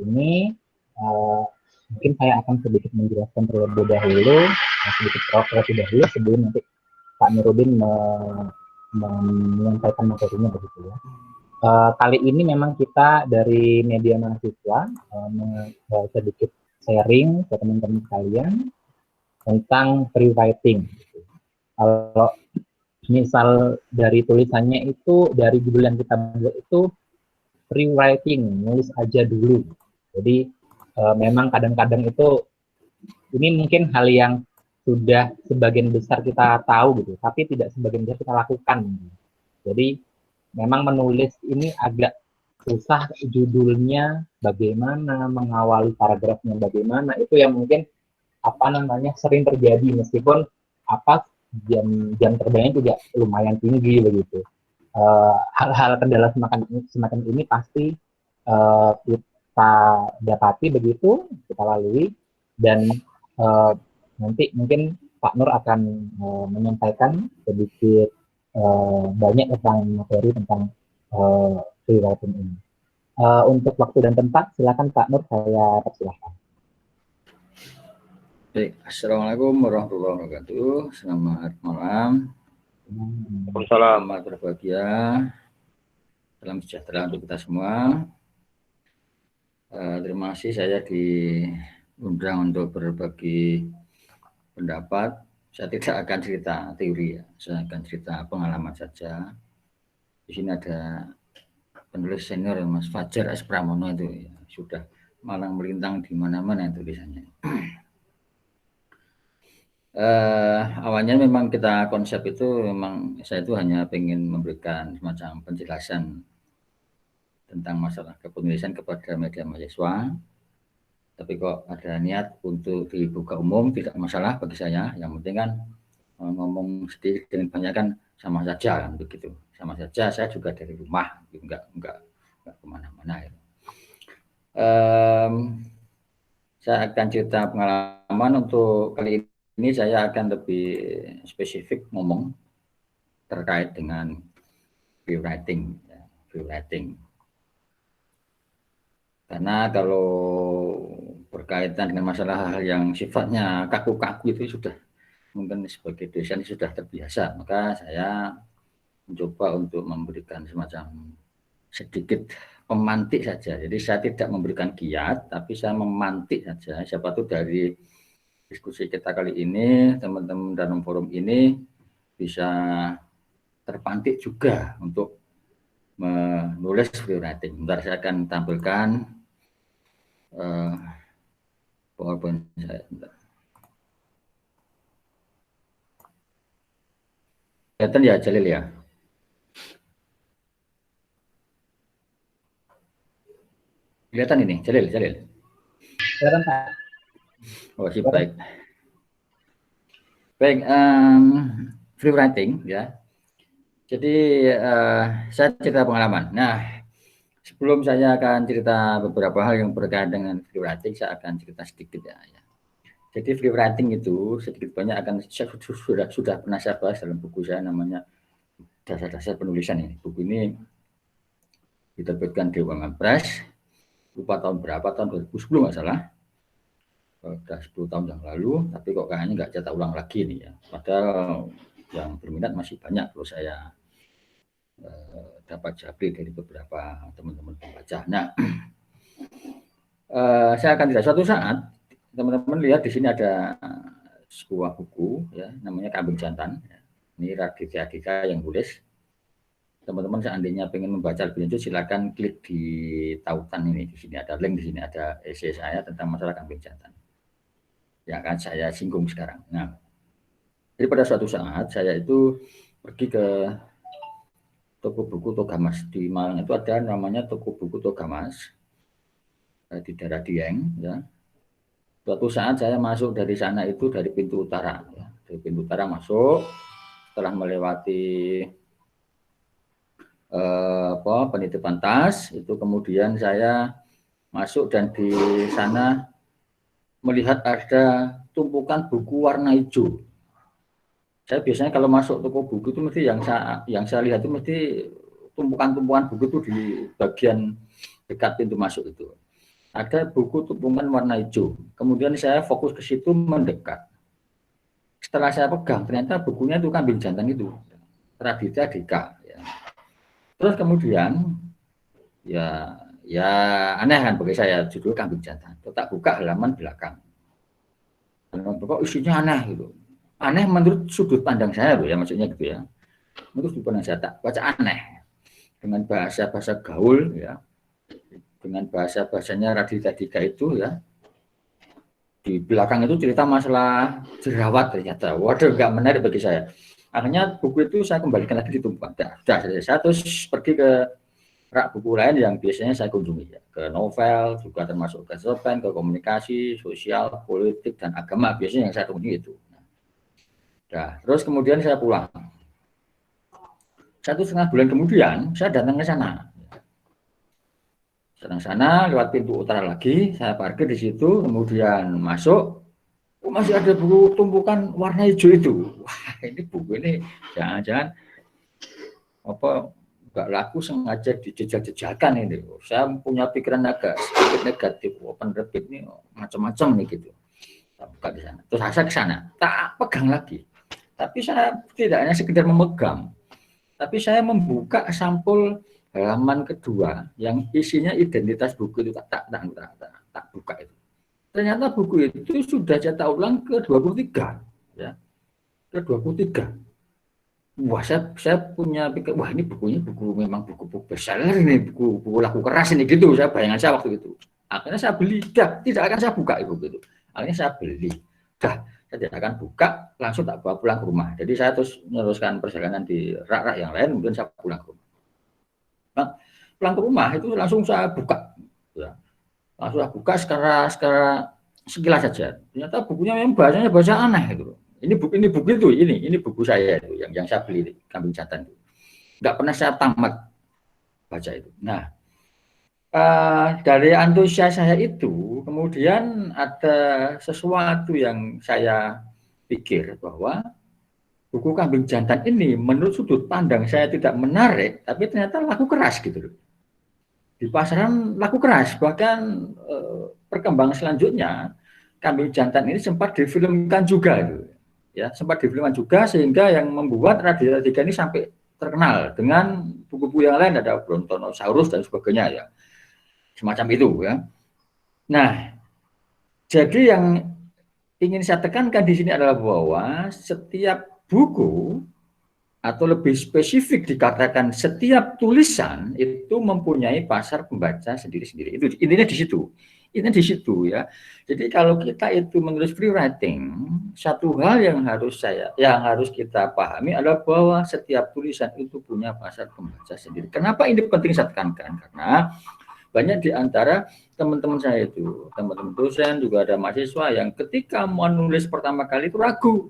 ini mungkin saya akan sedikit menjelaskan terlebih dahulu, sedikit terlebih dahulu sebelum nanti Pak Nurudin menyampaikan materinya begitu ya. Kali ini memang kita dari media mahasiswa sedikit sharing ke teman-teman sekalian tentang free writing. Kalau misal dari tulisannya itu, dari judul yang kita buat itu free writing, nulis aja dulu. Jadi memang kadang-kadang itu ini mungkin hal yang sudah sebagian besar kita tahu gitu, tapi tidak sebagian besar kita lakukan. Jadi memang menulis ini agak susah, judulnya bagaimana, mengawali paragrafnya bagaimana, itu yang mungkin sering terjadi meskipun jam terbangnya juga lumayan tinggi begitu. Hal-hal kendala semacam ini pasti kita dapati begitu, kita lalui, dan nanti mungkin Pak Nur akan menyampaikan sedikit banyak tentang materi tentang free writing ini. Untuk waktu dan tempat, silakan Pak Nur, saya persilahkan. Baik, Assalamualaikum warahmatullahi wabarakatuh. Selamat malam. Selamat berbahagia. Salam sejahtera untuk kita semua. Terima kasih saya diundang untuk berbagi pendapat. Saya tidak akan cerita teori ya, saya akan cerita pengalaman saja. Di sini ada penulis senior Mas Fajar S. Pramono itu ya, sudah malang melintang di mana-mana tulisannya. Awalnya memang kita konsep itu memang saya itu hanya ingin memberikan semacam penjelasan tentang masalah kepenulisan kepada media mahasiswa. Tapi kok ada niat untuk dibuka umum, tidak masalah bagi saya. Yang penting kan ngomong sedikit dengan banyak kan sama saja kan begitu. Sama saja, saya juga dari rumah, enggak kemana-mana. Ya. Saya akan cerita pengalaman. Untuk kali ini saya akan lebih spesifik ngomong terkait dengan free writing. Ya, free writing. Karena kalau berkaitan dengan masalah hal yang sifatnya kaku-kaku itu sudah mungkin sebagai dosen sudah terbiasa, maka saya mencoba untuk memberikan semacam sedikit pemantik saja. Jadi saya tidak memberikan kiat, tapi saya memantik saja. Siapa tahu dari diskusi kita kali ini, teman-teman dalam forum ini bisa terpantik juga untuk menulis free writing. Bentar saya akan tampilkan PowerPoint saya. Kelihatan ya Jalil ya? Kelihatan ini Jalil. Kelihatan Pak. Oh sip, baik. Baik, free writing ya. Jadi saya cerita pengalaman. Nah, sebelum saya akan cerita beberapa hal yang berkaitan dengan free writing, saya akan cerita sedikit ya. Jadi free writing itu sedikit banyak akan sudah pernah saya bahas dalam buku saya namanya Dasar-Dasar Penulisan ini. Buku ini diterbitkan di Dewan Press. Lupa tahun berapa, tahun 2010 nggak salah. Sudah 10 tahun yang lalu, tapi kok kayaknya nggak cetak ulang lagi nih ya. Padahal yang berminat masih banyak kalau saya dapat japri dari beberapa teman-teman pembaca. Nah, saya akan tidak suatu saat teman-teman lihat di sini ada sebuah buku ya, namanya Kambing Jantan. Ini Raditya Dika yang tulis. Teman-teman seandainya pengen membaca lebih lanjut silakan klik di tautan ini. Di sini ada link, di sini ada esai saya tentang masalah kambing jantan yang akan saya singgung sekarang. Nah, jadi pada suatu saat saya itu pergi ke toko buku Togamas di Malang. Itu ada namanya toko buku Togamas di daerah Dieng ya. Suatu saat saya masuk dari sana itu dari pintu utara ya. Dari pintu utara masuk, setelah melewati penitipan tas itu, kemudian saya masuk dan di sana melihat ada tumpukan buku warna hijau. Saya biasanya kalau masuk toko buku itu mesti yang saya lihat itu mesti tumpukan-tumpukan buku itu di bagian dekat pintu masuk itu. ada buku tumpukan warna hijau. Kemudian saya fokus ke situ mendekat. Setelah saya pegang, ternyata bukunya itu Kambing Jantan itu, Raditya Dika. Ya. Terus kemudian ya aneh kan bagi saya, judul Kambing Jantan. Tak buka halaman belakang. Kok isinya aneh gitu. Aneh menurut sudut pandang saya loh ya, maksudnya gitu ya. Menurut sudut pandang saya tak baca aneh dengan bahasa gaul ya. Dengan bahasanya Raditya Dika itu ya. Di belakang itu cerita masalah jerawat ternyata. Waduh, nggak menarik bagi saya. Akhirnya buku itu saya kembalikan lagi di tumpukan. Saya terus pergi ke rak buku lain yang biasanya saya kunjungi ya. Ke novel, juga termasuk ke cerpen, ke komunikasi, sosial, politik, dan agama. Biasanya yang saya kunjungi itu. Nah, terus kemudian saya pulang. 1,5 bulan kemudian, saya datang ke sana. Datang sana, lewat pintu utara lagi, saya parkir di situ, kemudian masuk. Oh, masih ada buku tumpukan warna hijau itu. Wah, ini buku ini jangan-jangan apa nggak laku sengaja dijejak-jejakan ini. Saya punya pikiran agak sedikit negatif. Oh, penerbit ini macam-macam nih gitu. Saya buka di sana. Terus saya ke sana, tak pegang lagi. Tapi saya tidak hanya sekedar memegang, tapi saya membuka sampul halaman kedua yang isinya identitas buku itu tak buka itu. Ternyata buku itu sudah cetak ulang ke-23 ya. Ke-23. Wah, saya punya pikir, wah ini bukunya memang buku bestseller ini, buku laku keras ini gitu. Saya bayangan saya waktu itu. Akhirnya saya beli, tidak akan saya buka buku itu. Akhirnya saya beli. Saya tidak akan buka, langsung tak bawa pulang ke rumah. Jadi saya terus meneruskan perjalanan di rak-rak yang lain, kemudian saya pulang ke rumah. Nah, pulang ke rumah itu langsung saya buka. Ya. Langsung saya buka sekilas saja. Ternyata bukunya memang bahasanya bahasa aneh itu. Ini buku saya itu yang saya beli Kambing Jantan itu. Nggak pernah saya tamat baca itu. Nah, dari antusias saya itu, kemudian ada sesuatu yang saya pikir bahwa buku Kambing Jantan ini menurut sudut pandang saya tidak menarik, tapi ternyata laku keras gitu loh. Di pasaran laku keras, bahkan perkembangan selanjutnya Kambing Jantan ini sempat difilmkan juga gitu. Ya, sempat difilmkan juga sehingga yang membuat Raditya Dika ini sampai terkenal dengan buku-buku yang lain, ada Brontosaurus dan sebagainya ya. Semacam itu ya. Nah, jadi yang ingin saya tekankan di sini adalah bahwa setiap buku atau lebih spesifik dikatakan setiap tulisan itu mempunyai pasar pembaca sendiri-sendiri. Itu intinya di situ. Ini di situ ya. Jadi kalau kita itu menulis free writing, satu hal yang harus kita pahami adalah bahwa setiap tulisan itu punya pasar pembaca sendiri. Kenapa ini penting saya tekankan? Karena banyak di antara teman-teman saya itu, teman-teman dosen juga ada mahasiswa yang ketika mau nulis pertama kali itu ragu.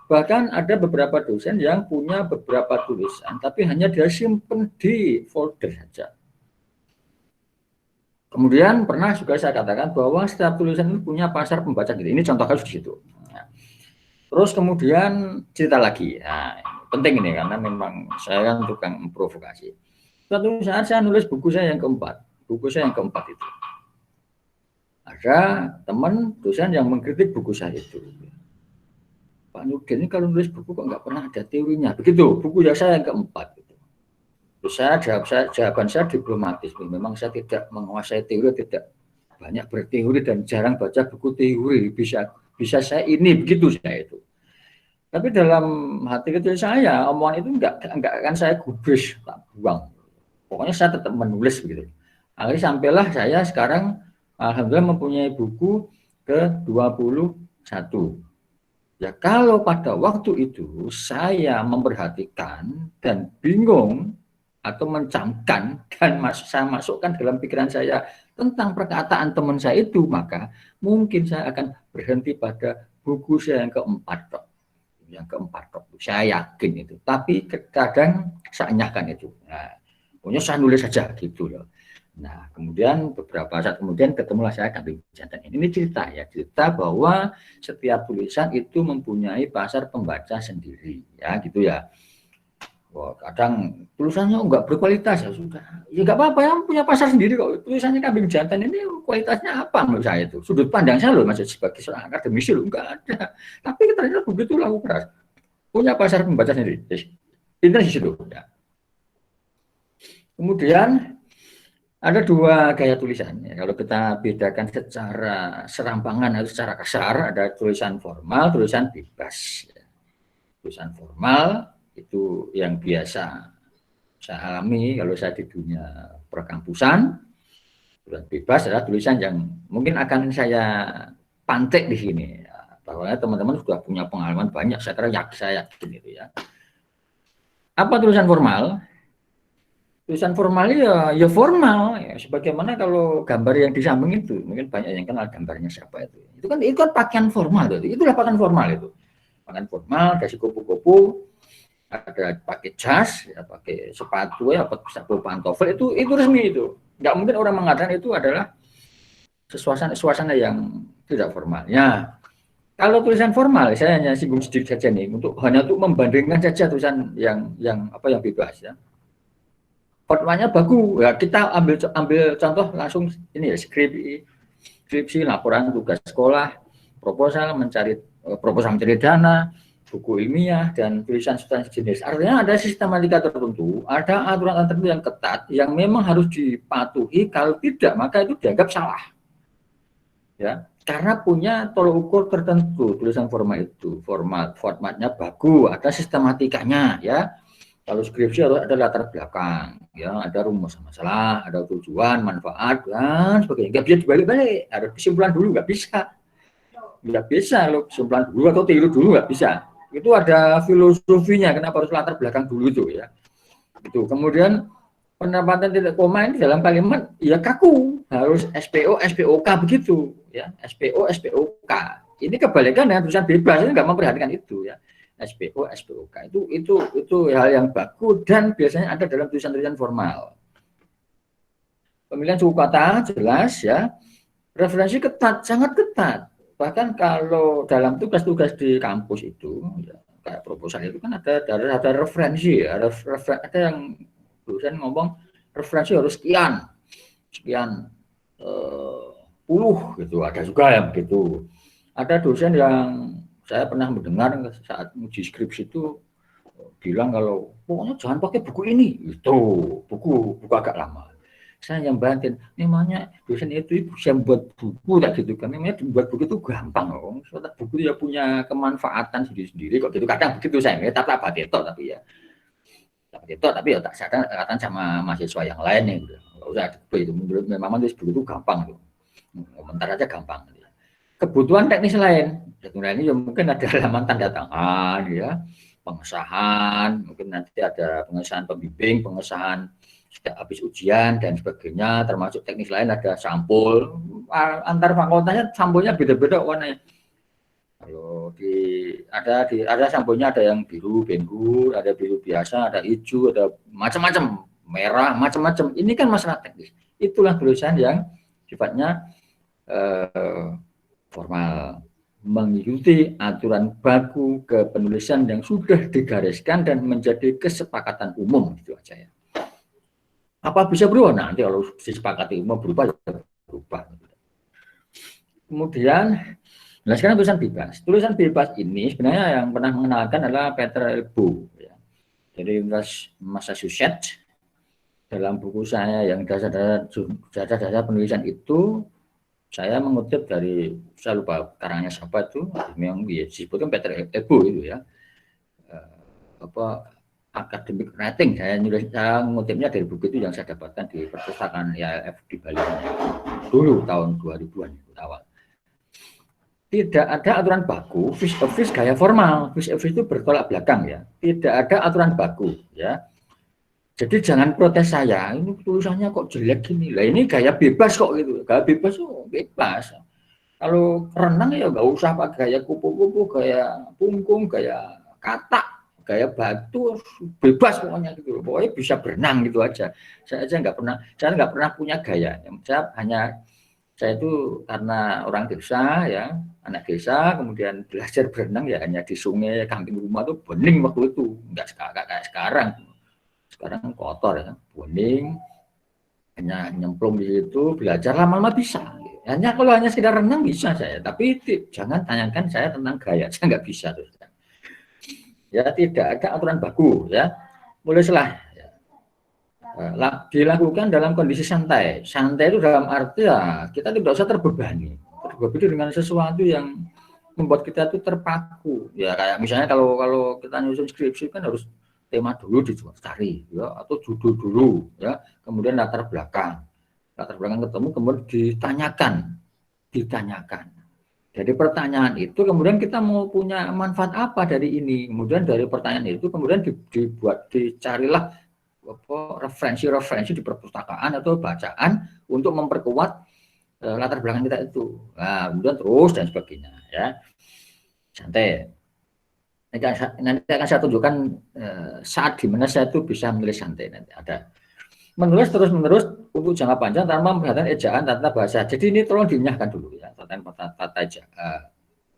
Bahkan ada beberapa dosen yang punya beberapa tulisan, tapi hanya dia simpen di folder saja. Kemudian pernah juga saya katakan bahwa setiap tulisan itu punya pasar pembaca gitu. Ini contoh kasus di situ. Nah, terus kemudian cerita lagi. Nah, penting ini karena memang saya kan tukang memprovokasi. Suatu saat saya nulis buku saya yang keempat. Buku saya yang keempat itu. Ada teman dosen yang mengkritik buku saya itu. Pak Nurdin ini kalau nulis buku kok nggak pernah ada teorinya. Begitu, buku saya yang keempat. Terus jawaban saya diplomatis. Memang saya tidak menguasai teori, tidak banyak berteori dan jarang baca buku teori. Bisa saya ini, begitu saya itu. Tapi dalam hati kecil saya, omongan itu enggak akan saya gubris, tak buang. Pokoknya saya tetap menulis begitu. Akhirnya sampailah saya sekarang alhamdulillah mempunyai buku ke-21. Ya kalau pada waktu itu saya memperhatikan dan bingung atau mencamkan dan saya masukkan dalam pikiran saya tentang perkataan teman saya itu, maka mungkin saya akan berhenti pada buku saya yang keempat. Yang keempat, saya yakin itu. Tapi kadang saya nyahkan itu. Nah, pokoknya saya nulis saja gitu loh. Nah, kemudian beberapa saat kemudian ketemulah saya Kambing Jantan. Ini cerita ya, cerita bahwa setiap tulisan itu mempunyai pasar pembaca sendiri, ya gitu ya. Wah, kadang tulisannya nggak berkualitas ya sudah. Ya nggak apa-apa ya, punya pasar sendiri kok. Tulisannya kambing jantan ini kualitasnya apa menurut saya itu? Sudut pandang saya loh, maksud sebagai seorang akademisi loh, nggak ada. Tapi ternyata begitu laku keras. Punya pasar pembaca sendiri. Pinter di situ. Ya. Kemudian ada dua gaya tulisannya. Kalau kita bedakan secara serampangan atau secara kasar, ada tulisan formal, tulisan bebas. Tulisan formal itu yang biasa saya alami kalau saya di dunia perkampusan. Tulisan bebas adalah tulisan yang mungkin akan saya pantik di sini. Bahwa teman-teman sudah punya pengalaman banyak, saya yakin itu ya. Apa tulisan formal? Tulisan formal ya formal ya, sebagaimana kalau gambar yang di samping itu mungkin banyak yang kenal gambarnya siapa itu. Itu kan pakaian formal itu. Itulah pakaian formal itu. Pakaian formal, kasih kupu-kupu, ada pakai jas, ya, pakai sepatu ya, sepatu pantofel itu resmi itu. Nggak mungkin orang mengatakan itu adalah suasana yang tidak formal. Ya, kalau tulisan formal, saya hanya singgung sedikit saja nih, hanya untuk membandingkan saja tulisan yang bebas ya. Formatnya bagus. Ya, kita ambil contoh langsung ini ya, skripsi, laporan tugas sekolah, proposal mencari dana, buku ilmiah, dan tulisan substansi jenis. Artinya ada sistematika tertentu, ada aturan tertentu yang ketat, yang memang harus dipatuhi, kalau tidak maka itu dianggap salah. Ya, karena punya tolok ukur tertentu, tulisan formal itu, formatnya bagus, ada sistematikanya, ya. Kalau skripsi harus ada latar belakang, ya, ada rumus masalah, ada tujuan, manfaat, dan sebagainya. Nggak bisa dibalik-balik, harus kesimpulan dulu, nggak bisa loh, kesimpulan dulu atau tiru dulu nggak bisa. Itu ada filosofinya, kenapa harus latar belakang dulu itu ya. Itu kemudian penempatan titik koma ini dalam kalimat ya kaku, harus SPO SPOK begitu ya, SPO SPOK. Ini kebalikan dengan tulisan bebas, ini nggak memperhatikan itu ya. SPO SPOK itu hal yang baku dan biasanya ada dalam tulisan-tulisan formal. Pemilihan suku kata jelas ya, referensi ketat, sangat ketat. Bahkan kalau dalam tugas-tugas di kampus itu, ya, kayak proposal itu kan ada referensi, ada yang dosen ngomong referensi harus sekian puluh gitu, ada juga yang begitu. Ada dosen yang saya pernah mendengar saat uji skripsi itu bilang kalau pokoknya jangan pakai buku ini, itu buku agak lama. Saya yang bantin, memangnya dosen itu bisa buat buku tak gitu kan? Memangnya buat buku itu gampang loh. Soalnya buku ya punya kemanfaatan sendiri-sendiri kok gitu. Kadang begitu saya tak batetok tapi ya. Tapi ya tak sadar katakan sama mahasiswa yang lain nih, nggak usah itu memang buku itu gampang tuh, komentar aja gampang. Kebutuhan teknis lain, ini ya mungkin ada halaman tanda tangan, ya, pengesahan, mungkin nanti ada pengesahan pembimbing, pengesahan sudah habis ujian dan sebagainya, termasuk teknis lain ada sampul, antar fakultasnya sampulnya beda-beda warnanya. Kalau ada sampulnya, ada yang biru bengur, ada biru biasa, ada hijau, ada macam-macam, merah, macam-macam. Ini kan masalah teknis. Itulah tulisan yang sifatnya formal, mengikuti aturan baku kepenulisan yang sudah digariskan dan menjadi kesepakatan umum, itu aja ya. Apa bisa berubah? Nanti kalau disepakati umum berubah, ya berubah. Kemudian, nah sekarang tulisan bebas. Tulisan bebas ini sebenarnya yang pernah mengenalkan adalah Peter Elbow, ya. Dari Universitas Massachusetts. Dalam buku saya yang dasar penulisan itu, saya mengutip dari, saya lupa karangnya siapa itu, memang disebutkan Peter Elbow itu ya, academic writing. Saya mengutipnya dari buku itu yang saya dapatkan di perpustakaan IAIF di Bali dulu tahun 2000-an awal. Tidak ada aturan baku, vis a vis gaya formal. Vis a vis itu bertolak belakang ya. Tidak ada aturan baku ya. Jadi jangan protes saya, ini tulisannya kok jelek gini. Lah ini gaya bebas kok gitu. Gaya bebas itu bebas. Kalau renang ya nggak usah pakai gaya kupu-kupu, gaya punggung, gaya katak, gaya batu, bebas pokoknya gitu. Pokoknya bisa berenang gitu aja. Saya nggak pernah punya gaya. Saya hanya Saya itu karena orang desa ya, anak desa, kemudian belajar berenang ya hanya di sungai kampung rumah tuh bening waktu itu, nggak kayak sekarang. Sekarang kotor ya, bening, hanya nyemplung di situ, belajar lama-lama bisa. Kalau hanya sekedar renang bisa saya, tapi jangan tanyakan saya tentang gaya, saya nggak bisa. Ya tidak ada aturan baku ya, mulailah dilakukan dalam kondisi santai. Santai itu dalam arti ya kita tidak usah terbebani dengan sesuatu yang membuat kita itu terpaku. Ya kayak misalnya kalau kita nyusun skripsi kan harus tema dulu dicari ya, atau judul dulu ya, kemudian latar belakang ketemu, kemudian ditanyakan. Jadi pertanyaan itu kemudian kita mau punya manfaat apa dari ini, kemudian dari pertanyaan itu kemudian dicarilah referensi di perpustakaan atau bacaan untuk memperkuat latar belakang kita itu. Nah, kemudian terus dan sebagainya ya. Santai. Nanti akan saya tunjukkan saat dimana saya itu bisa menulis santai. Nanti ada menulis terus menerus untuk jangka panjang tanpa memperhatikan ejaan tata bahasa. Jadi ini tolong dinyahkan dulu ya,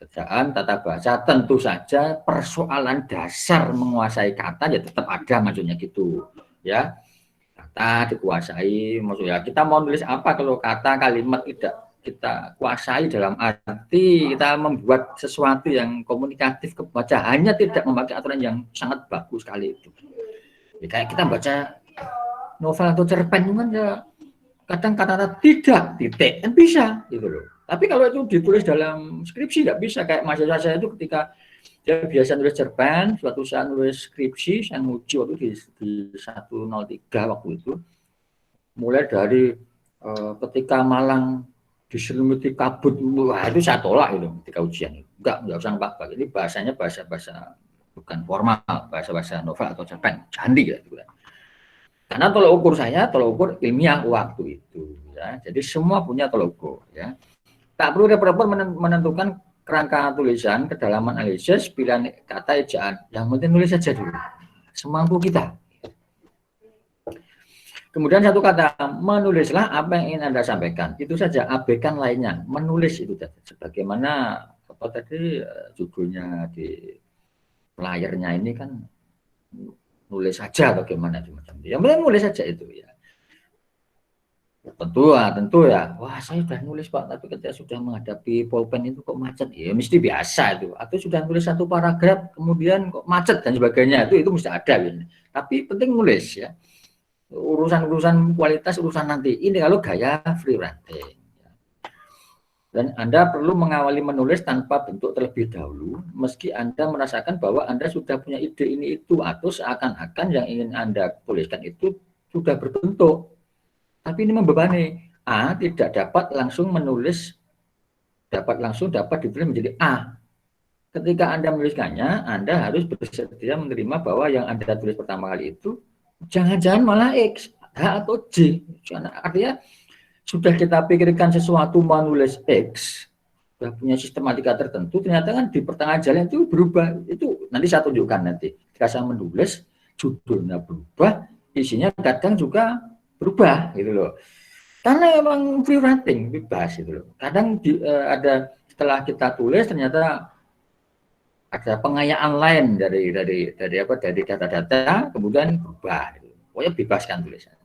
ejaan tata bahasa. Tentu saja persoalan dasar menguasai kata ya tetap ada, maksudnya gitu ya. Kata dikuasai, maksudnya kita mau nulis apa kalau kata kalimat tidak kita kuasai, dalam arti kita membuat sesuatu yang komunikatif ke baca, hanya tidak memakai aturan yang sangat bagus sekali itu. Ya, kayak kita baca novel atau cerpen kan ya kadang kata-kata tidak titik kan bisa gitu loh. Tapi kalau itu ditulis dalam skripsi nggak bisa. Kayak mahasiswa saya itu ketika dia biasa nulis cerpen, suatu saat nulis skripsi, saya nguji waktu di 103 waktu itu, mulai dari ketika Malang diselimuti kabut, wah itu saya tolak itu ketika ujian itu. Enggak usah apa-apa. Ini bahasanya bahasa bukan formal, bahasa novel atau cerpen, candi gitu kan. Karena tolak ukur saya, tolak ukur ilmiah waktu itu ya. Jadi semua punya tolak ukur ya. Tak perlu repot-repot menentukan kerangka tulisan, kedalaman analisis, pilihan kata, ejaan. Yang penting nulis saja dulu, semampu kita. Kemudian satu kata, menulislah apa yang ingin Anda sampaikan. Itu saja, abaikan lainnya. Menulis itu tadi. Sebagaimana apa tadi judulnya di layarnya ini kan, nulis saja bagaimana macam itu. Yang penting nulis saja itu ya. Tentu ya. Wah, saya sudah nulis Pak, tapi ketika sudah menghadapi pulpen itu kok macet. Ya mesti biasa itu. Atau sudah nulis satu paragraf kemudian kok macet dan sebagainya. Itu mesti ada gitu. Tapi penting nulis ya. Urusan kualitas urusan nanti. Ini kalau gaya free writing. Dan Anda perlu mengawali menulis tanpa bentuk terlebih dahulu, meski Anda merasakan bahwa Anda sudah punya ide ini itu, atau seakan-akan yang ingin Anda tuliskan itu sudah berbentuk. Tapi ini membebani. A tidak dapat langsung ditulis menjadi A. Ketika Anda menuliskannya, Anda harus bersedia menerima bahwa yang Anda tulis pertama kali itu jangan-jangan malah X, H atau J. Artinya sudah kita pikirkan sesuatu menulis X, sudah punya sistematika tertentu, ternyata kan di pertengahan jalan itu berubah. Itu nanti saya tunjukkan nanti. Ketika saya menulis, judulnya berubah, isinya kadang juga berubah gitu loh. Karena memang free writing bebas gitu loh. Kadang ada setelah kita tulis ternyata ada pengayaan lain dari data-data, kemudian berubah. Gitu. Pokoknya bebaskan tulisan.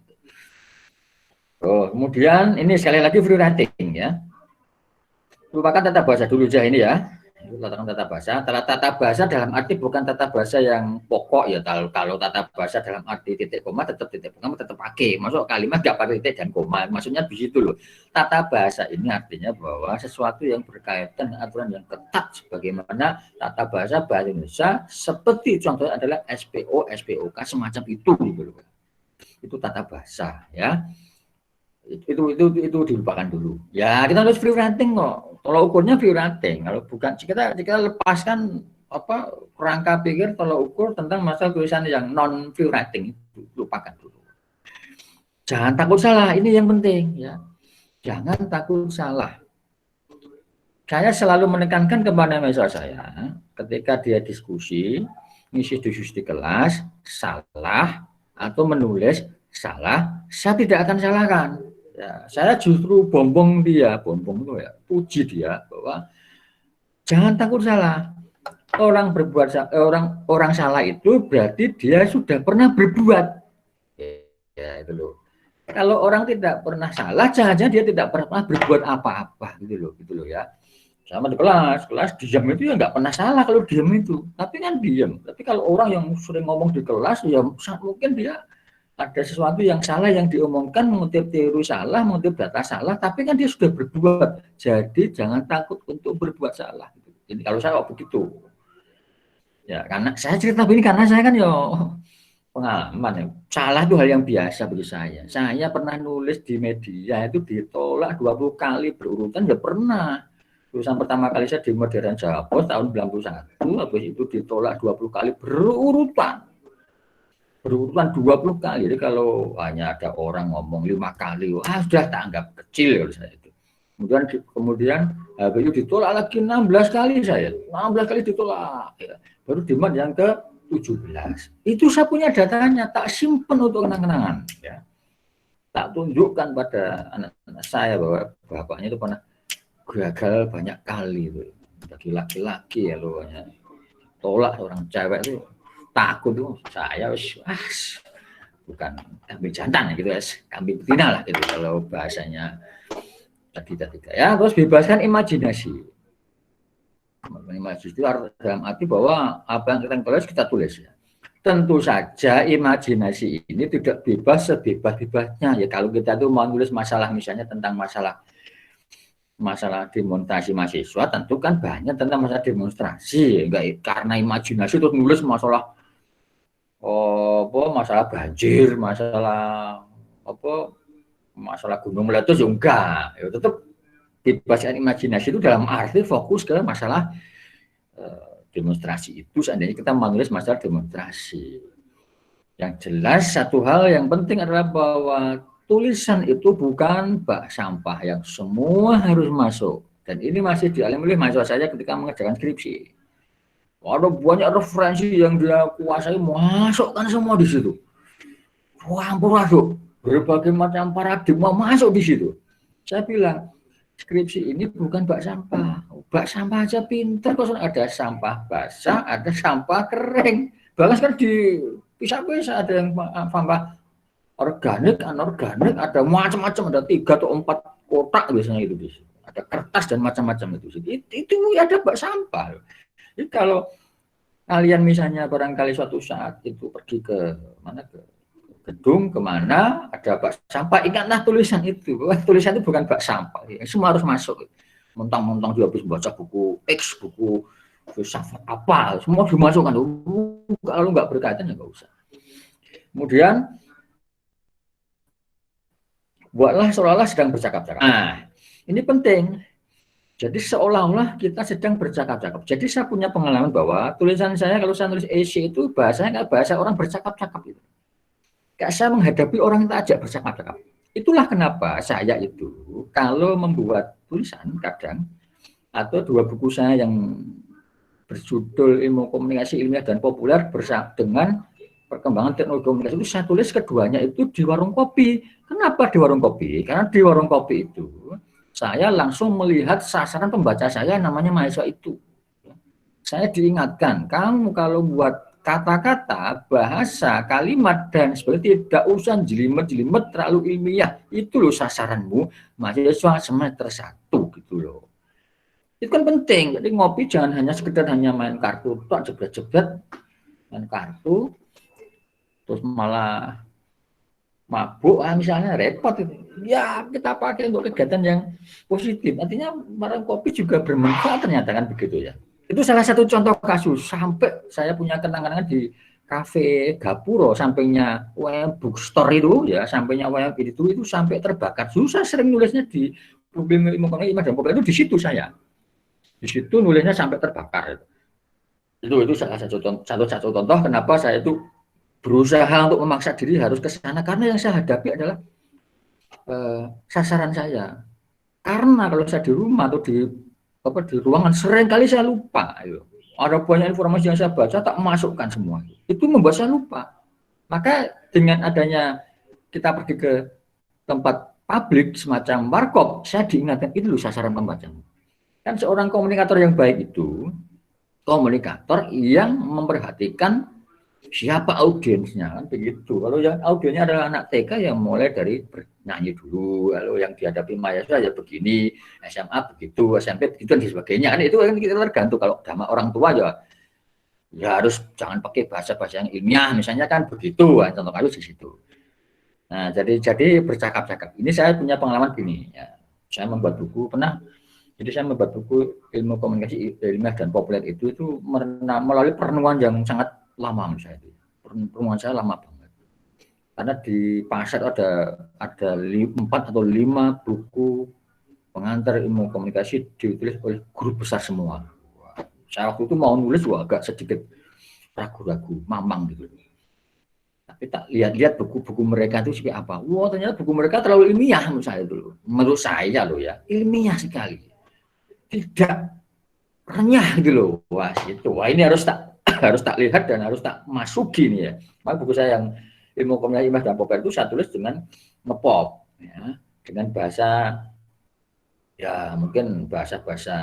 Oh, kemudian ini sekali lagi free writing ya. Lupakan tata bahasa dulu aja ini ya. Tata bahasa. Tata bahasa dalam arti bukan tata bahasa yang pokok ya. Kalau tata bahasa dalam arti titik koma tetap titik koma tetap pakai. Masuk kalimat nggak pakai titik dan koma. Maksudnya begitu loh. Tata bahasa ini artinya bahwa sesuatu yang berkaitan dengan aturan yang ketat sebagaimana tata bahasa Indonesia, seperti contohnya adalah SPO, SPOK semacam itu gitu loh. Itu tata bahasa ya. Itu dilupakan dulu. Ya kita harus free writing kok. Tolak ukurnya free writing. Kalau bukan kita lepaskan kerangka pikir tolak ukur tentang masalah tulisan yang non free writing itu lupakan dulu. Jangan takut salah. Ini yang penting ya. Jangan takut salah. Saya selalu menekankan kepada mahasiswa saya ketika dia diskusi, ngisi diskusi di kelas, salah atau menulis salah, saya tidak akan salahkan. Ya, saya justru bombong itu ya, puji dia bahwa jangan takut salah. Orang salah itu berarti dia sudah pernah berbuat. Ya itu loh. Kalau orang tidak pernah salah, jangan-jangan dia tidak pernah berbuat apa-apa gitu loh ya. Sama di kelas diam itu ya nggak pernah salah kalau diam itu, tapi kan diam. Tapi kalau orang yang sering ngomong di kelas ya mungkin dia ada sesuatu yang salah yang diomongkan, mengutip teori salah, mengutip data salah, tapi kan dia sudah berbuat. Jadi jangan takut untuk berbuat salah. Jadi kalau saya begitu, ya karena saya cerita begini karena saya kan ya pengalaman ya. Salah itu hal yang biasa bagi saya. Saya pernah nulis di media itu ditolak 20 kali berurutan ya pernah. Tulisan pertama kali saya di Modern Jawa Post tahun 91, habis itu ditolak 20 kali berurutan 20 kali. Jadi kalau hanya ada orang ngomong 5 kali, sudah tak anggap kecil kalau saya itu. Kemudian habis itu ditolak lagi 16 kali saya. 16 kali ditolak. Ya. Baru demand yang ke 17. Itu saya punya datanya, tak simpen untuk kenang-kenangan. Ya. Tak tunjukkan pada anak-anak saya bahwa bapaknya itu pernah gagal banyak kali itu. Bagi laki-laki ya loh, tolak orang cewek itu takut tuh saya bukan kambing jantan gitu ya, kambing betina lah gitu kalau bahasanya tadi ya. Terus bebaskan imajinasi. Imajinasi itu dalam arti bahwa apa yang kita tulis ya. Tentu saja imajinasi ini tidak bebas sebebas-bebasnya ya. Kalau kita tuh mau nulis masalah misalnya tentang masalah demonstrasi mahasiswa, tentu kan banyak tentang masalah demonstrasi, enggak karena imajinasi terus nulis masalah masalah banjir, masalah gunung meletus ya enggak. Ya tetap bebaskan imajinasi itu dalam arti fokus ke masalah demonstrasi itu. Seandainya kita menulis masalah demonstrasi, yang jelas satu hal yang penting adalah bahwa tulisan itu bukan bak sampah yang semua harus masuk. Dan ini masih dialami oleh mahasiswa saya ketika mengerjakan skripsi. Ada banyak referensi yang dia kuasai, masukkan semua di situ. Masuk. Berbagai macam paradigma masuk di situ. Saya bilang, skripsi ini bukan bak sampah. Bak sampah aja pintar, kok ada sampah basah, ada sampah kering. Bahkan sekarang dipisah-pisah, ada yang sampah organik, anorganik, ada macam-macam, ada 3 atau 4 kotak biasanya itu di situ. Ada kertas dan macam-macam itu. Itu ada bak sampah. Jadi kalau kalian misalnya barangkali suatu saat itu pergi ke gedung kemana ada bak sampah, ingatlah tulisan itu. Tulisan itu bukan bak sampah. Semua harus masuk. Mentang-mentang dia habis baca buku X, buku filsafat apa, semua dimasukkan. Kalau nggak berkaitan ya nggak usah. Kemudian buatlah seolah-olah sedang bercakap-cakap. Nah, ini penting. Jadi seolah-olah kita sedang bercakap-cakap. Jadi saya punya pengalaman bahwa tulisan saya kalau saya tulis essay itu bahasanya kayak bahasa orang bercakap-cakap itu. Kayak saya menghadapi orang yang tak ajak bercakap-cakap. Itulah kenapa saya itu kalau membuat tulisan kadang atau 2 buku saya yang berjudul Ilmu Komunikasi Ilmiah dan Populer dengan perkembangan teknologi komunikasi itu, saya tulis keduanya itu di warung kopi. Kenapa di warung kopi? Karena di warung kopi itu saya langsung melihat sasaran pembaca saya namanya mahasiswa itu. Saya diingatkan, kamu kalau buat kata-kata, bahasa, kalimat, dan sebagainya tidak usah jelimet-jelimet terlalu ilmiah. Itu loh sasaranmu, mahasiswa semester 1 gitu loh. Itu kan penting. Jadi ngopi jangan hanya sekedar main kartu, tak jebret-jebret, main kartu, terus malah mabuk, misalnya repot itu. Ya kita pakai untuk kegiatan yang positif. Artinya barang kopi juga bermanfaat ternyata kan begitu ya. Itu salah satu contoh kasus. Sampai saya punya kenangan di kafe Gapuro, sampingnya WM Bookstore itu ya, sampingnya WM itu sampai terbakar. Susah sering nulisnya di problem ilmu komunikasi dan populer itu di situ saya. Di situ nulisnya sampai terbakar. Itu salah satu contoh kenapa saya itu berusaha untuk memaksa diri harus ke sana, karena yang saya hadapi adalah sasaran saya. Karena kalau saya di rumah atau di ruangan sering kali saya lupa. Ada banyak informasi yang saya baca tak masukkan semua. Itu membuat saya lupa. Maka dengan adanya kita pergi ke tempat publik semacam warkop, saya diingatkan itu loh sasaran pembaca. Kan seorang komunikator yang baik itu komunikator yang memperhatikan siapa audiensnya, kan begitu. Kalau yang audiensnya adalah anak TK yang mulai dari nyanyi dulu, lalu yang dihadapi mahasiswa ya begini, SMA begitu, SMP begitu dan sebagainya. Kan itu kan kita tergantung. Kalau sama orang tua ya harus jangan pakai bahasa-bahasa yang ilmiah, misalnya kan begitu. Contoh kasus di situ. Nah, jadi bercakap-cakap. Ini saya punya pengalaman gini. Ya. Saya membuat buku pernah. Jadi saya membuat buku ilmu komunikasi ilmiah dan populer itu melalui perenungan yang sangat lama menurut saya itu. Perenungan saya lama banget. Karena di pasar ada 4 atau 5 buku pengantar ilmu komunikasi ditulis oleh guru besar semua. Saya waktu itu mau nulis juga agak sedikit ragu-ragu, mamang gitu. Tapi tak lihat-lihat buku-buku mereka itu seperti apa. Wah, ternyata buku mereka terlalu ilmiah menurut saya dulu. Menurut saya loh ya, ilmiah sekali. Tidak renyah gitu loh. Wah, itu. Wah, ini harus tak lihat dan harus tak masuki nih ya. Maka buku saya yang ilmu komunikasi ilmiah dan populer itu saya tulis dengan ngepop ya, dengan bahasa ya mungkin bahasa-bahasa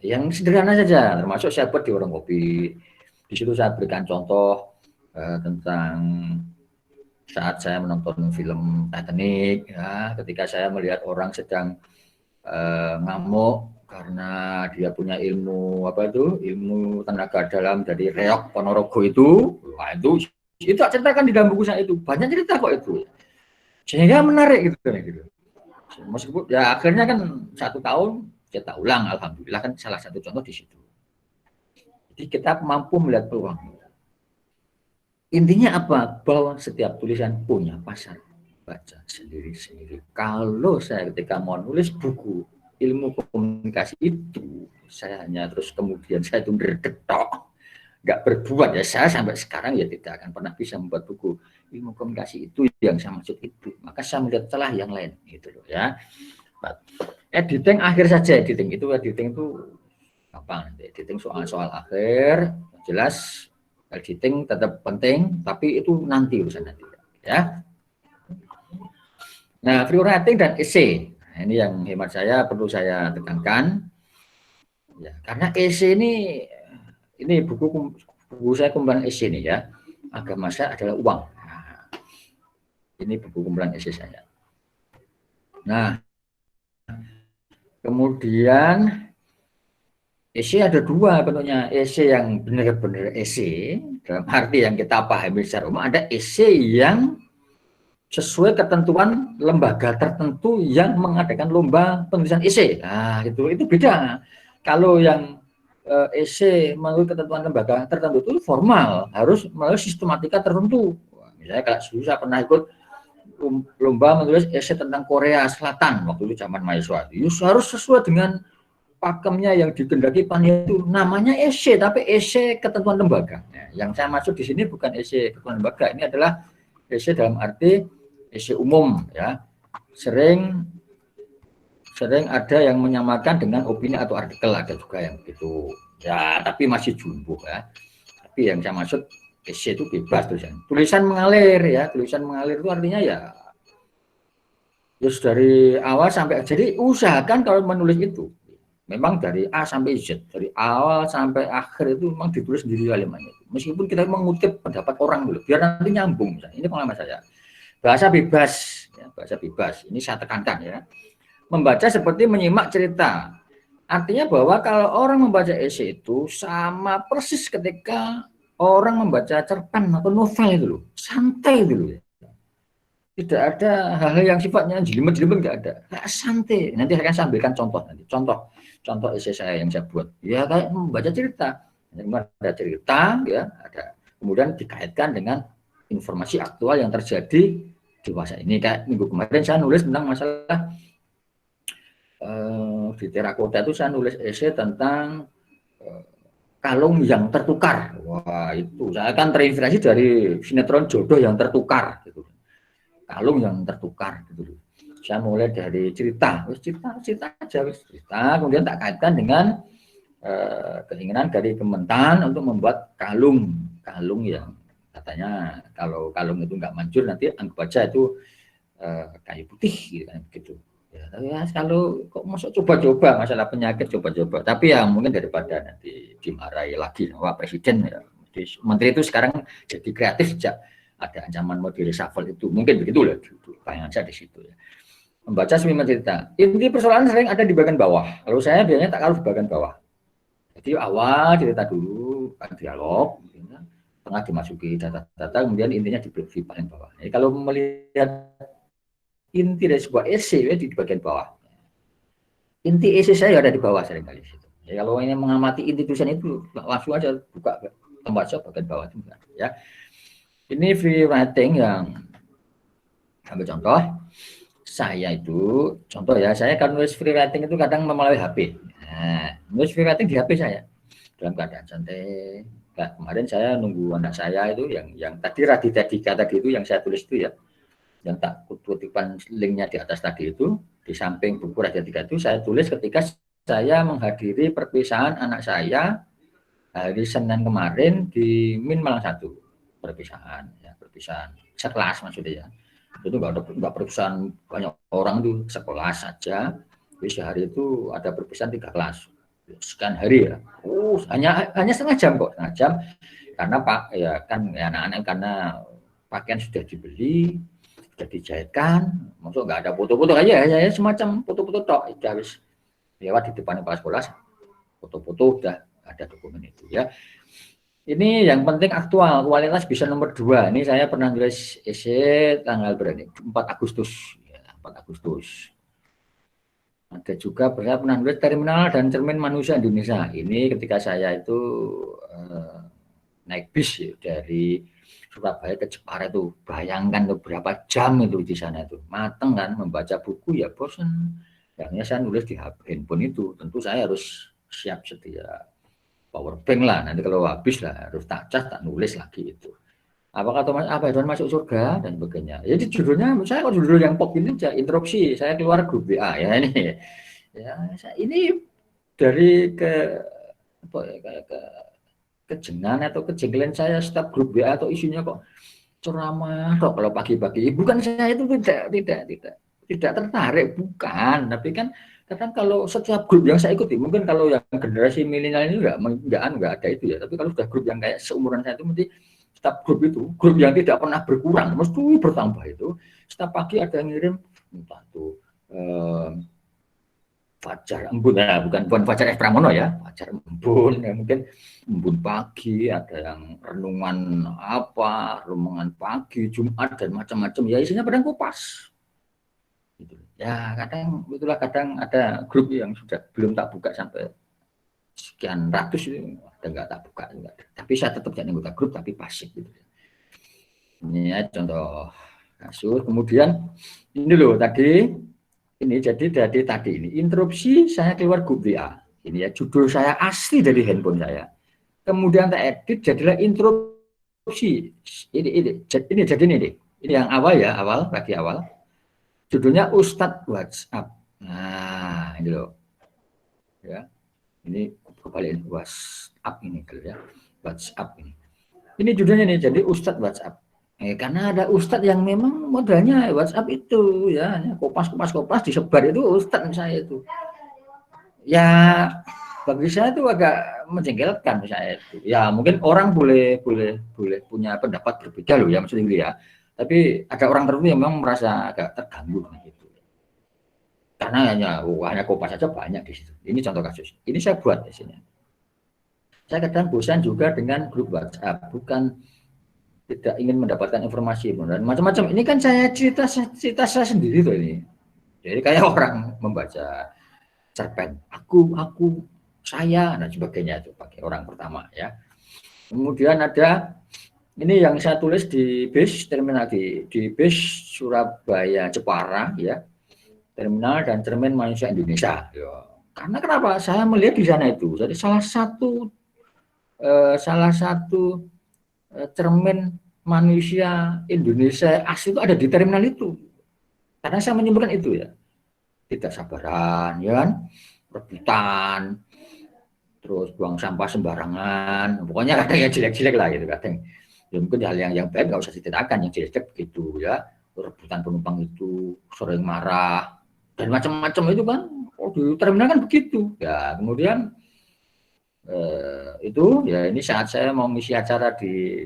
yang sederhana saja, termasuk saya buat di warung kopi. Di situ saya berikan contoh tentang saat saya menonton film Titanic ya, ketika saya melihat orang sedang ngamuk karena dia punya ilmu ilmu tenaga dalam dari Reok Ponorogo itu. Wah, itu ceritakan di dalam buku saya itu banyak cerita kok itu, sehingga menarik gitu. Meskipun ya akhirnya kan 1 tahun kita ulang, alhamdulillah kan salah satu contoh di situ. Jadi kita mampu melihat peluang. Intinya apa? Bahwa setiap tulisan punya pasar baca sendiri-sendiri. Kalau saya ketika mau nulis buku ilmu komunikasi itu, saya hanya terus kemudian saya itu berdetok, nggak berbuat ya, saya sampai sekarang ya tidak akan pernah bisa membuat buku ilmu komunikasi itu yang saya maksud itu. Maka saya melihat celah yang lain gitu loh ya. Editing akhir saja, editing itu gampang, editing soal akhir jelas. Editing tetap penting, tapi itu nanti urusan nanti ya. Nah, free writing dan essay, nah, ini yang hemat saya perlu saya tekankan ya, karena essay ini buku saya kumpulan essay ini ya. Agama saya adalah uang. Nah, ini buku kumpulan essay saya. Nah, kemudian essay ada 2 bentuknya. Essay yang benar-benar essay dalam arti yang kita pahami secara umum, ada essay yang sesuai ketentuan lembaga tertentu yang mengadakan lomba penulisan essay. Nah, itu beda. Kalau yang essay menurut ketentuan lembaga tertentu itu formal, harus melalui sistematika tertentu. Misalnya kalau dulu saya pernah ikut lomba menulis essay tentang Korea Selatan waktu itu zaman mahasiswa. Itu harus sesuai dengan pakemnya yang dikehendaki panitia, itu namanya essay, tapi essay ketentuan lembaga. Nah, yang saya maksud di sini bukan essay ketentuan lembaga, ini adalah essay dalam arti essay umum ya. Sering ada yang menyamakan dengan opini atau artikel, ada juga yang begitu ya, tapi masih jumbo ya. Tapi yang saya maksud essay itu bebas tulisan mengalir ya. Tulisan mengalir itu artinya ya terus dari awal sampai, jadi usahakan kalau menulis itu memang dari A sampai Z, dari awal sampai akhir itu memang ditulis sendiri kalimatnya. Meskipun kita mengutip pendapat orang dulu, biar nanti nyambung. Misalnya. Ini pengalaman saya. Bahasa bebas, ya, bahasa bebas. Ini saya tekankan ya. Membaca seperti menyimak cerita. Artinya bahwa kalau orang membaca essay itu sama persis ketika orang membaca cerpen atau novel itu loh, santai dulu ya. Tidak ada hal-hal yang sifatnya jelimet-jelimet, nggak ada. Kayak santai. Nanti saya akan sampaikan contoh nanti. Contoh essay saya yang saya buat. Ya kayak membaca cerita. Ada cerita, ya, ada. Kemudian dikaitkan dengan informasi aktual yang terjadi di masa ini. Kayak minggu kemarin saya nulis tentang masalah di Terakota itu saya nulis essay tentang kalung yang tertukar. Wah, itu saya akan terinspirasi dari sinetron Jodoh yang Tertukar gitu. Kalung yang tertukar gitu. Saya mulai dari cerita aja, kemudian tak kaitkan dengan keinginan dari Kementan untuk membuat kalung yang katanya kalau kalung itu nggak manjur nanti anggap aja itu kayu putih gitu kan begitu. Ya, tapi ya kalau kok masuk coba-coba masalah penyakit coba-coba, tapi ya mungkin daripada nanti dimarahi lagi sama Presiden ya. Menteri itu sekarang jadi kreatif sejak ada ancaman mau di reshuffle itu, mungkin begitu lah, bayangan saya di situ ya. Membaca seminar cerita, inti persoalan sering ada di bagian bawah. Kalau saya biasanya tak harus di bagian bawah. Jadi awal cerita dulu, dialog, tengah dimasuki data-data, kemudian intinya di paling bawah. Jadi kalau melihat inti dari sebuah esai ya, di bagian bawah. Inti esai saya ada di bawah seringkali. Ya, kalau ingin mengamati inti tulisan itu langsung aja buka tempat saya bagian bawah itu ya. Ini free writing yang ambil contoh. Saya itu contoh ya, saya kan nulis free writing itu kadang melalui HP. Nah, nulis free writing di HP saya dalam keadaan santai. Nah, kemarin saya nunggu anak saya itu yang tadi Raditya Dika tadi itu yang saya tulis itu ya. Yang tak kutipan linknya di atas tadi itu, di samping buku Raditya Dika itu saya tulis ketika saya menghadiri perpisahan anak saya hari Senin kemarin di Min Malang 1. Perpisahan sekelas maksudnya ya. Itu nggak perpisahan banyak orang tuh, sekelas saja. Jadi sehari itu ada perpisahan 3 kelas. Sekian hari ya. Hanya setengah jam kok, setengah jam. Karena Pak ya kan ya, anak-anak karena pakaian sudah dibeli, sudah dijahitkan, maksud nggak ada foto-foto aja ya, semacam foto-foto tok. Habis lewat di depan kepala sekolah, foto-foto udah ada dokumen itu ya. Ini yang penting aktual, kualitas bisa nomor 2. Ini saya pernah tulis esai tanggal berapa? 4 Agustus. Ya, 4 Agustus. Ada juga pernah nulis terminal dan cermin manusia Indonesia. Ini ketika saya itu naik bis ya, dari Surabaya ke Jepara itu. Bayangkan tuh berapa jam itu di sana itu. Mateng kan, membaca buku ya bosan. Akhirnya saya nulis di handphone itu. Tentu saya harus siap sedia power bank lah, nanti kalau habis lah harus tak cas, tak nulis lagi itu. Apakah Thomas Edison masuk surga dan sebagainya. Jadi judulnya, saya kalau judul yang pop ini aja, interupsi, saya keluar grup WA ya ini. Ya, ini dari kejengan atau kejengkelan saya setiap grup WA atau isunya kok ceramah kok kalau pagi-pagi. Bukan saya itu tidak tertarik, bukan, tapi kan kadang kalau setiap grup yang saya ikuti, mungkin kalau yang generasi milenial ini enggak ada itu ya, tapi kalau sudah grup yang kayak seumuran saya itu mesti setiap grup itu, grup yang tidak pernah berkurang, mesti bertambah itu. Setiap pagi ada yang ngirim entah tuh Fajar Embun ya, bukan Fajar Pramono ya, Fajar Embun ya, mungkin embun pagi, ada yang renungan pagi, Jumat dan macam-macam ya, isinya padang kupas. Gitu. Ya kadang ada grup yang sudah belum tak buka sampai sekian ratus itu ada nggak tak buka juga. Tapi saya tetap jadi anggota grup tapi pasif gitu. Ini ya contoh kasus. Kemudian ini loh tadi ini jadi tadi ini interupsi saya keluar grup WA. Ini ya judul saya asli dari handphone saya. Kemudian tak edit jadilah interupsi. Ini jadi ini yang awal ya, bagi awal. Judulnya Ustadz WhatsApp. Nah, ini loh. Ya. Ini kembali WhatsApp ini gitu ya. WhatsApp ini. Ini judulnya nih, jadi Ustadz WhatsApp. Karena ada Ustadz yang memang modalnya WhatsApp itu ya, kopas disebar itu Ustadz saya itu. Ya, bagi saya itu agak menjengkelkan saya itu. Ya, mungkin orang boleh punya pendapat berbeda loh ya maksudnya ya. Tapi ada orang tertentu yang memang merasa agak terganggu gitu. Karena hanya kopas saja banyak di situ. Ini contoh kasus. Ini saya buat di sini. Saya kadang bosan juga dengan grup WhatsApp, bukan tidak ingin mendapatkan informasi dan macam-macam. Ini kan saya cerita saya sendiri tuh ini. Jadi kayak orang membaca cerpen, aku, saya dan sebagainya itu pakai orang pertama ya. Kemudian ada ini yang saya tulis di bis terminal di bis Surabaya Jepara ya, terminal dan cermin manusia Indonesia. Ya. Karena kenapa? Saya melihat di sana itu, jadi salah satu cermin manusia Indonesia asli itu ada di terminal itu. Karena saya menyimpulkan itu ya, tidak sabaran, ya kan, rebutan, terus buang sampah sembarangan, pokoknya kadang yang jelek-jelek lah gitu kadang. Ya mungkin hal yang baik nggak usah diceritakan, yang jelek gitu ya. rebutan penumpang itu sering marah dan macam-macam itu kan. Di terminal kan begitu ya. Kemudian itu ya, ini saat saya mau ngisi acara di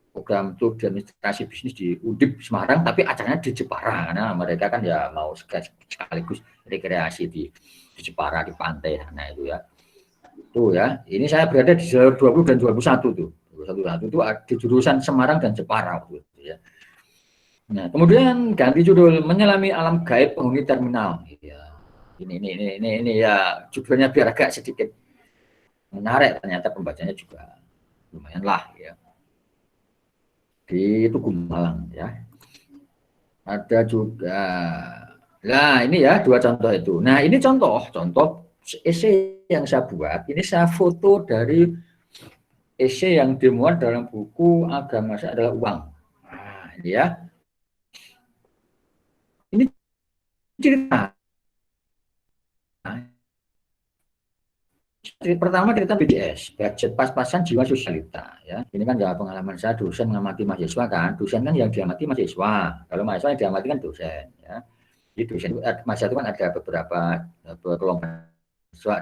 program tur administrasi bisnis di Undip Semarang, tapi acaranya di Jepara karena mereka kan ya mau sekaligus rekreasi di Jepara, di pantai sana itu ya. Tuh ya, ini saya berada di jalur 20 dan 21 tuh. 21 itu di jurusan Semarang dan Jepara gitu ya. Nah, kemudian ganti judul, menyelami alam gaib penghuni terminal. Ya. Ini ya judulnya biar agak sedikit menarik, ternyata pembacanya juga lumayan lah ya. Di Tugu Malang ya. Ada juga. Nah, ini ya dua contoh itu. Nah, ini contoh esai yang saya buat. Ini saya foto dari esai yang dimuat dalam buku Agama Saya Adalah Uang. Nah, ini ya. Ini cerita. Pertama cerita BPS, budget pas-pasan jiwa sosialita ya. Ini kan ya pengalaman saya dosen mengamati mahasiswa kan. Dosen kan yang diamati mahasiswa. Kalau mahasiswa yang diamati kan dosen ya. Jadi dosen mahasiswa itu kan ada beberapa kelompok mahasiswa,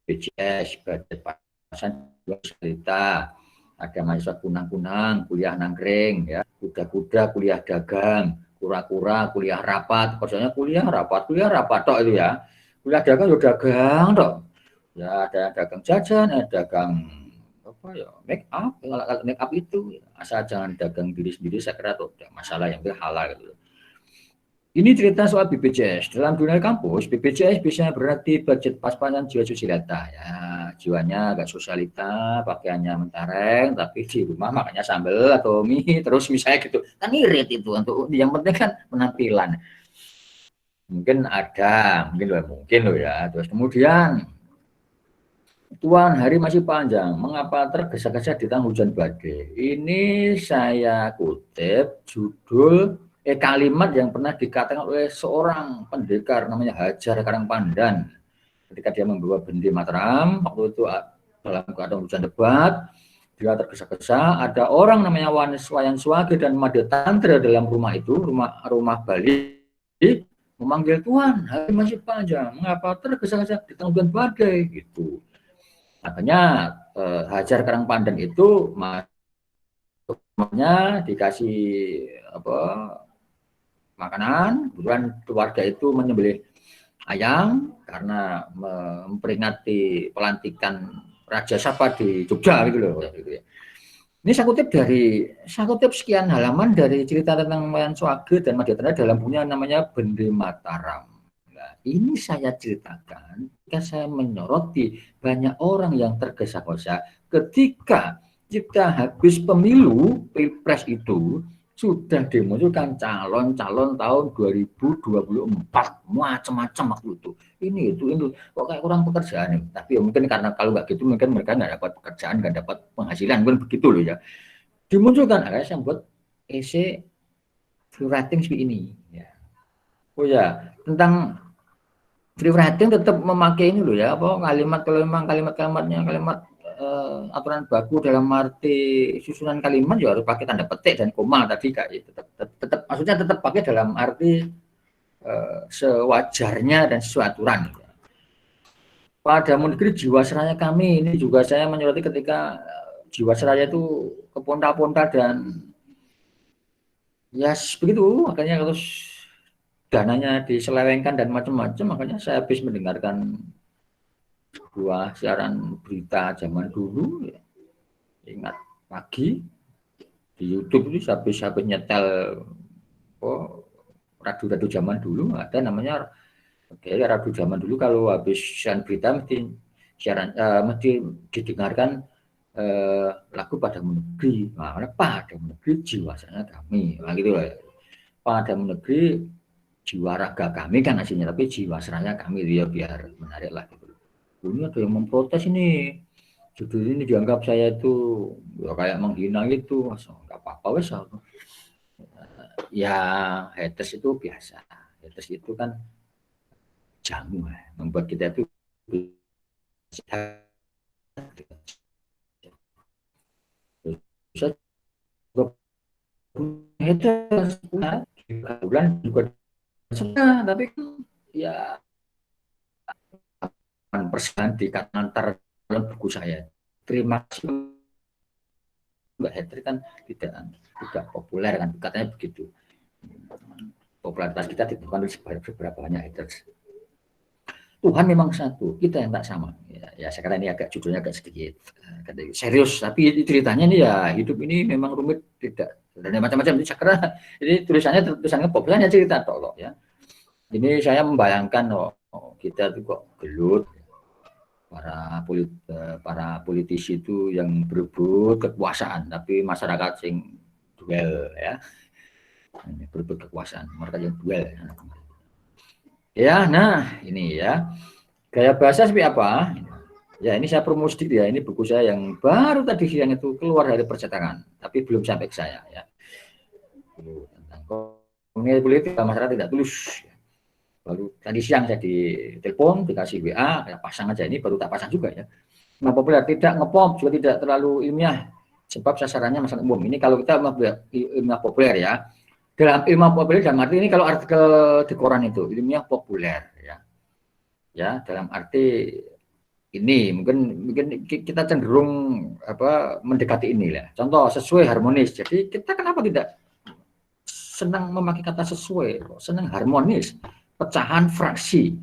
BCS, budget pas-pasan jiwa sosialita. Ada mahasiswa kunang-kunang, kuliah nangkring ya. Kuda-kuda kuliah dagang, kura-kura kuliah rapat. Maksudnya kuliah rapat tok itu ya. Kuliah dagang ya dagang tok. Ya ada dagang jajan, ada dagang apa ya, make up. Kalau make up itu asal jangan dagang diri sendiri, saya kira tuh masalah yang halal gitu. Ini cerita soal BPJS. Dalam dunia kampus, BPJS biasanya berarti budget pas-pasan jiwa sosialita. Ya, jiwanya agak sosialita, pakaiannya mentereng, tapi di rumah makannya sambal atau mie, terus misalnya gitu. Kan irit itu, untuk yang penting kan penampilan. Mungkin loh ya. Terus kemudian, Tuhan, hari masih panjang, mengapa tergesa-gesa di tengah hujan badai? Ini saya kutip judul kalimat yang pernah dikatakan oleh seorang pendekar namanya Hajar Karangpandan ketika dia membawa bendi Mataram. Waktu itu dalam keadaan hujan lebat, dia tergesa-gesa. Ada orang namanya Wayan Swage dan Made Tantra dalam rumah itu, rumah Bali, memanggil, Tuhan, hari masih panjang, mengapa tergesa-gesa di tengah hujan badai? Gitu. Makanya Hajar Karangpandan itu makanya dikasih makanan, kemudian keluarga itu menyembelih ayam karena memperingati pelantikan Raja Sapa di Jogja gitu loh. Ini saya kutip sekian halaman dari cerita tentang Wayan Swage dan Made Tantra dalam bukunya namanya Bendi Mataram. Nah, ini saya ceritakan ketika saya menyoroti banyak orang yang tergesa-gesa ketika kita habis pemilu Pilpres itu sudah dimunculkan calon-calon tahun 2024 macam-macam waktu itu. Ini kok kayak kurang pekerjaan ya. Tapi ya mungkin karena kalau nggak gitu mungkin mereka nggak dapat pekerjaan, nggak dapat penghasilan, kan begitu loh ya. Dimunculkan akhirnya saya buat essay free writing seperti ini. Ya. Oh ya, tentang free writing tetap memakai ini loh ya, apa kalimat-kalimatnya aturan baku dalam arti susunan kalimat ya harus pakai tanda petik dan koma tadi kak, tetap maksudnya tetap pakai dalam arti sewajarnya dan sesuai aturan. Pada negeri Jiwasraya kami ini juga saya menyoroti ketika Jiwasraya itu keponta-ponta dan ya begitu, makanya terus dananya diselewengkan dan macam-macam. Makanya saya habis mendengarkan sebuah siaran berita zaman dulu ya. Ingat pagi di YouTube itu habis nyetel radio zaman dulu ada namanya radio zaman dulu. Kalau habis siaran berita mesti didengarkan lagu Padamu Negeri. Nah, Padamu Negeri Jiwasraya kami. Nah, gitu lah. Padamu Negeri jiwa raga kami kan aslinya, tapi Jiwasraya kami dia biar menarik lah gitu. Ini ada yang memprotes ini. Judul ini dianggap saya itu ya kayak menghina gitu. Enggak apa-apa wes. Ya haters itu biasa. Haters itu kan jamu membuat kita itu bisa haters, bulan juga sudah, tapi ya persen dikatakan dalam buku saya. Terima kasih Mbak Hetri kan tidak populer kan, katanya begitu. Popularitas kita ditentukan oleh seberapa banyak haters. Tuhan memang satu, kita yang tak sama. Ya sekarang ini agak judulnya agak sedikit serius, tapi ceritanya ini ya hidup ini memang rumit, tidak dan macam-macam. Jadi tulisannya populernya cerita tolong ya. Ini saya membayangkan kita itu kok gelut para politisi itu yang berebut kekuasaan, tapi masyarakat sing duel ya, berebut kekuasaan, mereka yang duel. Ya, nah ini ya gaya bahasa seperti apa? Ya ini saya promosi ya, ini buku saya yang baru tadi siang itu keluar dari percetakan, tapi belum sampai ke saya ya. Tentang komunikasi politik masyarakat tidak tulus. Baru tadi siang saya ditelepon, dikasih WA, ya pasang aja, ini baru tak pasang juga ya. Nah, populer, tidak ngepop, juga tidak terlalu ilmiah, sebab sasarannya masyarakat umum. Ini kalau kita ilmiah populer ya. Dalam ilmiah populer dalam arti ini kalau artikel di koran itu ilmiah populer ya. Ya, dalam arti ini mungkin kita cenderung mendekati ini lah. Contoh sesuai harmonis. Jadi kita kenapa tidak senang memakai kata sesuai, senang harmonis, pecahan fraksi.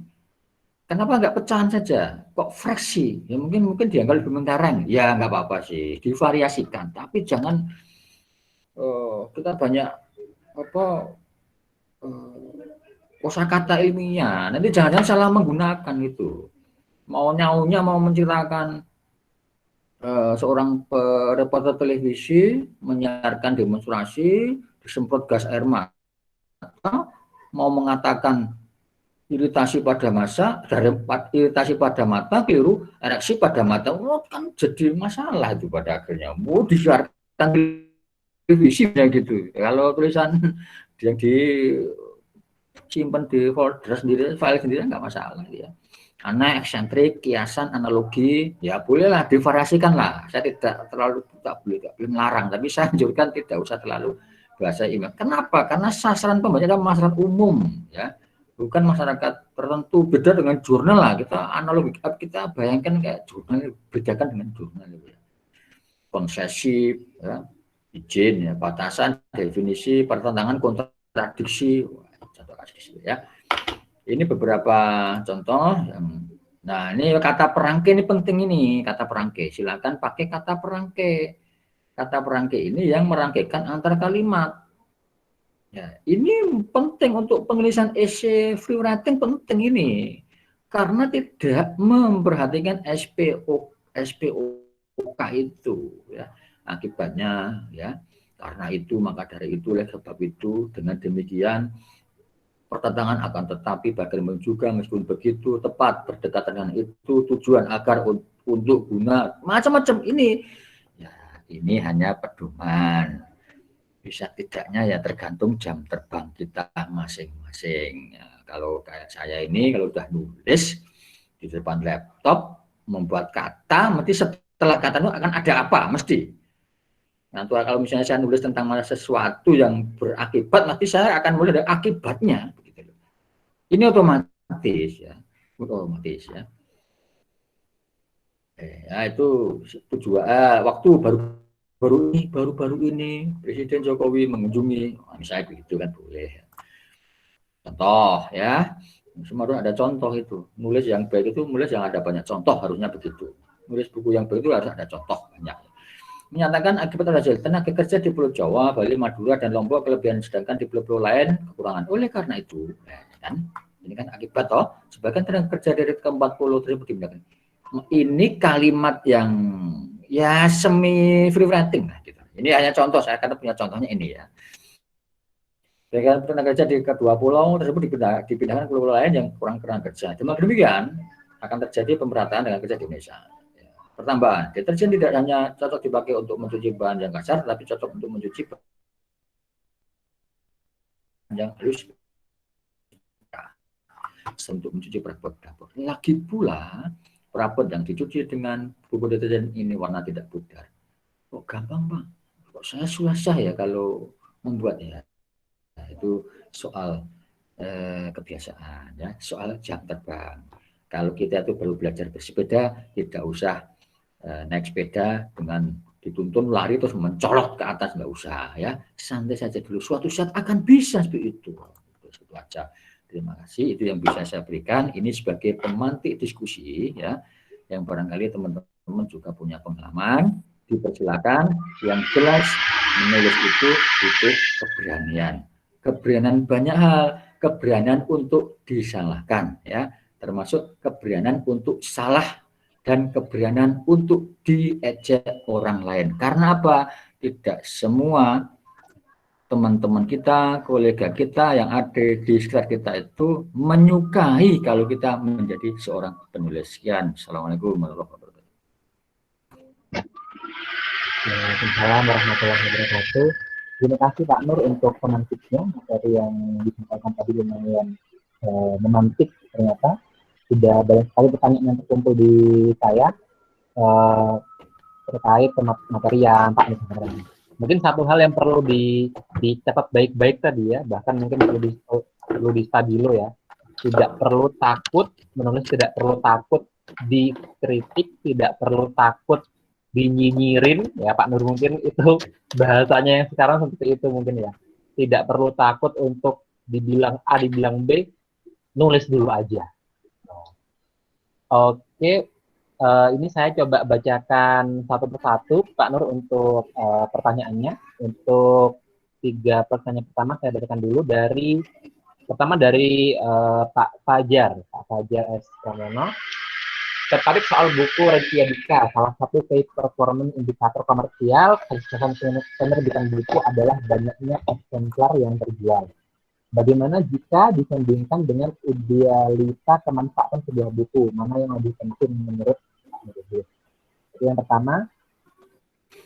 Kenapa nggak pecahan saja? Kok fraksi? Ya mungkin dianggap lebih mentereng. Ya nggak apa-apa sih, divariasikan. Tapi jangan kita banyak kosakata ilmiah. Nanti jangan-jangan salah menggunakan itu. Mau nyaunya mau menceritakan seorang reporter televisi menyiarkan demonstrasi, disemprot gas air mata, mau mengatakan iritasi pada mata, keliru, ereksi pada mata, kan jadi masalah itu pada akhirnya. Mau disiarkan televisi gitu. Kalau tulisan yang disimpan di folder sendiri, file sendiri nggak masalah ya. Karena eksentrik, kiasan, analogi, ya bolehlah divariasikan lah. Saya tidak boleh melarang, tapi saya anjurkan tidak usah terlalu bahasa ilmiah. Kenapa? Karena sasaran pembaca adalah masyarakat umum, ya, bukan masyarakat tertentu. Beda dengan jurnal lah. Kita analogi, kita bayangkan kayak jurnal, bedakan dengan jurnal. Ya. Konsesi, ya, izin, ya, batasan, definisi, pertentangan, kontradiksi, contoh kasus ya. Ini beberapa contoh. Nah, ini kata perangke ini penting ini, kata perangke. Silakan pakai kata perangke. Kata perangke ini yang merangkaikan antar kalimat. Ya, ini penting untuk penulisan esai free writing, penting ini. Karena tidak memperhatikan SPOK itu ya. Akibatnya ya. Karena itu maka dari itu oleh sebab itu dengan demikian pertentangan akan tetapi bagaimana juga meskipun begitu tepat berdekatan dengan itu tujuan agar untuk guna macam-macam ini ya, ini hanya pedoman, bisa tidaknya ya tergantung jam terbang kita masing-masing ya, kalau kayak saya ini kalau udah nulis di depan laptop membuat kata mesti setelah kata itu akan ada apa mesti. Nah, kalau misalnya saya nulis tentang sesuatu yang berakibat, nanti saya akan mulai dari akibatnya. Ini otomatis ya, Ya itu tujuan waktu baru ini Presiden Jokowi mengunjungi, misalnya begitu kan boleh. Contoh ya, semua ada contoh itu. Nulis yang baik itu nulis yang ada banyak contoh, harusnya begitu. Nulis buku yang baik itu harus ada contoh banyak. Menyatakan akibat hasil tenaga kerja di Pulau Jawa, Bali, Madura, dan Lombok kelebihan, sedangkan di pulau-pulau lain kekurangan. Oleh karena itu, kan, ini kan akibat toh, sebagian tenaga kerja dari ke-40 tersebut dipindahkan. Ini kalimat yang ya semi free writing lah gitu. Ini hanya contoh, saya kata punya contohnya ini ya. Sebagian tenaga kerja di kedua pulau tersebut dipindahkan ke pulau lain yang kurang kerja. Demikian akan terjadi pemerataan dengan kerja di Indonesia. Pertambahan, deterjen tidak hanya cocok dipakai untuk mencuci bahan yang kasar, tapi cocok untuk mencuci bahan yang halus, untuk mencuci perabot dapur. Lagi pula, perabot yang dicuci dengan bubuk deterjen ini warna tidak pudar. Kok gampang bang? Kok saya susah ya kalau membuat ya. Nah, itu soal kebiasaan ya, soal jam terbang. Kalau kita itu baru belajar bersepeda, tidak usah naik sepeda dengan dituntun lari terus mencolok ke atas, nggak usah ya, santai saja dulu. Suatu saat akan bisa seperti itu. Itu aja. Terima kasih. Itu yang bisa saya berikan. Ini sebagai pemantik diskusi ya, yang barangkali teman-teman juga punya pengalaman. Dipersilakan. Yang jelas menulis itu butuh keberanian. Keberanian banyak hal. Keberanian untuk disalahkan ya, termasuk keberanian untuk salah dan keberanian untuk diejek orang lain. Karena apa? Tidak semua teman-teman kita, kolega kita yang ada di sekitar kita itu menyukai kalau kita menjadi seorang penulis. Sekian. Assalamualaikum warahmatullahi wabarakatuh. Waalaikumsalam warahmatullahi wabarakatuh. Terima kasih Pak Nur untuk pemantiknya, materi yang disampaikan tadi lumayan memantik ternyata. Sudah banyak sekali pertanyaan yang terkumpul di saya terkait materi yang Pak Nur sampaikan. Mungkin satu hal yang perlu dicatat baik-baik tadi ya, bahkan mungkin perlu di stabilo ya. Tidak perlu takut menulis, tidak perlu takut dikritik, tidak perlu takut dinyinyirin ya Pak Nur, mungkin itu bahasanya yang sekarang seperti itu mungkin ya. Tidak perlu takut untuk dibilang A, dibilang B, nulis dulu aja. Oke, ini saya coba bacakan satu persatu Pak Nur untuk pertanyaannya. Untuk 3 pertanyaan pertama saya bacakan dulu pertama dari Pak Fajar S. Pramono. Tertarik soal buku Raditya Dika, salah satu key performance indikator komersial kesuksesan penerbitan buku adalah banyaknya eksemplar yang terjual. Bagaimana jika disandingkan dengan idealita kemanfaatan sebuah buku? Mana yang lebih penting menurut Pak Nur? Jadi yang pertama,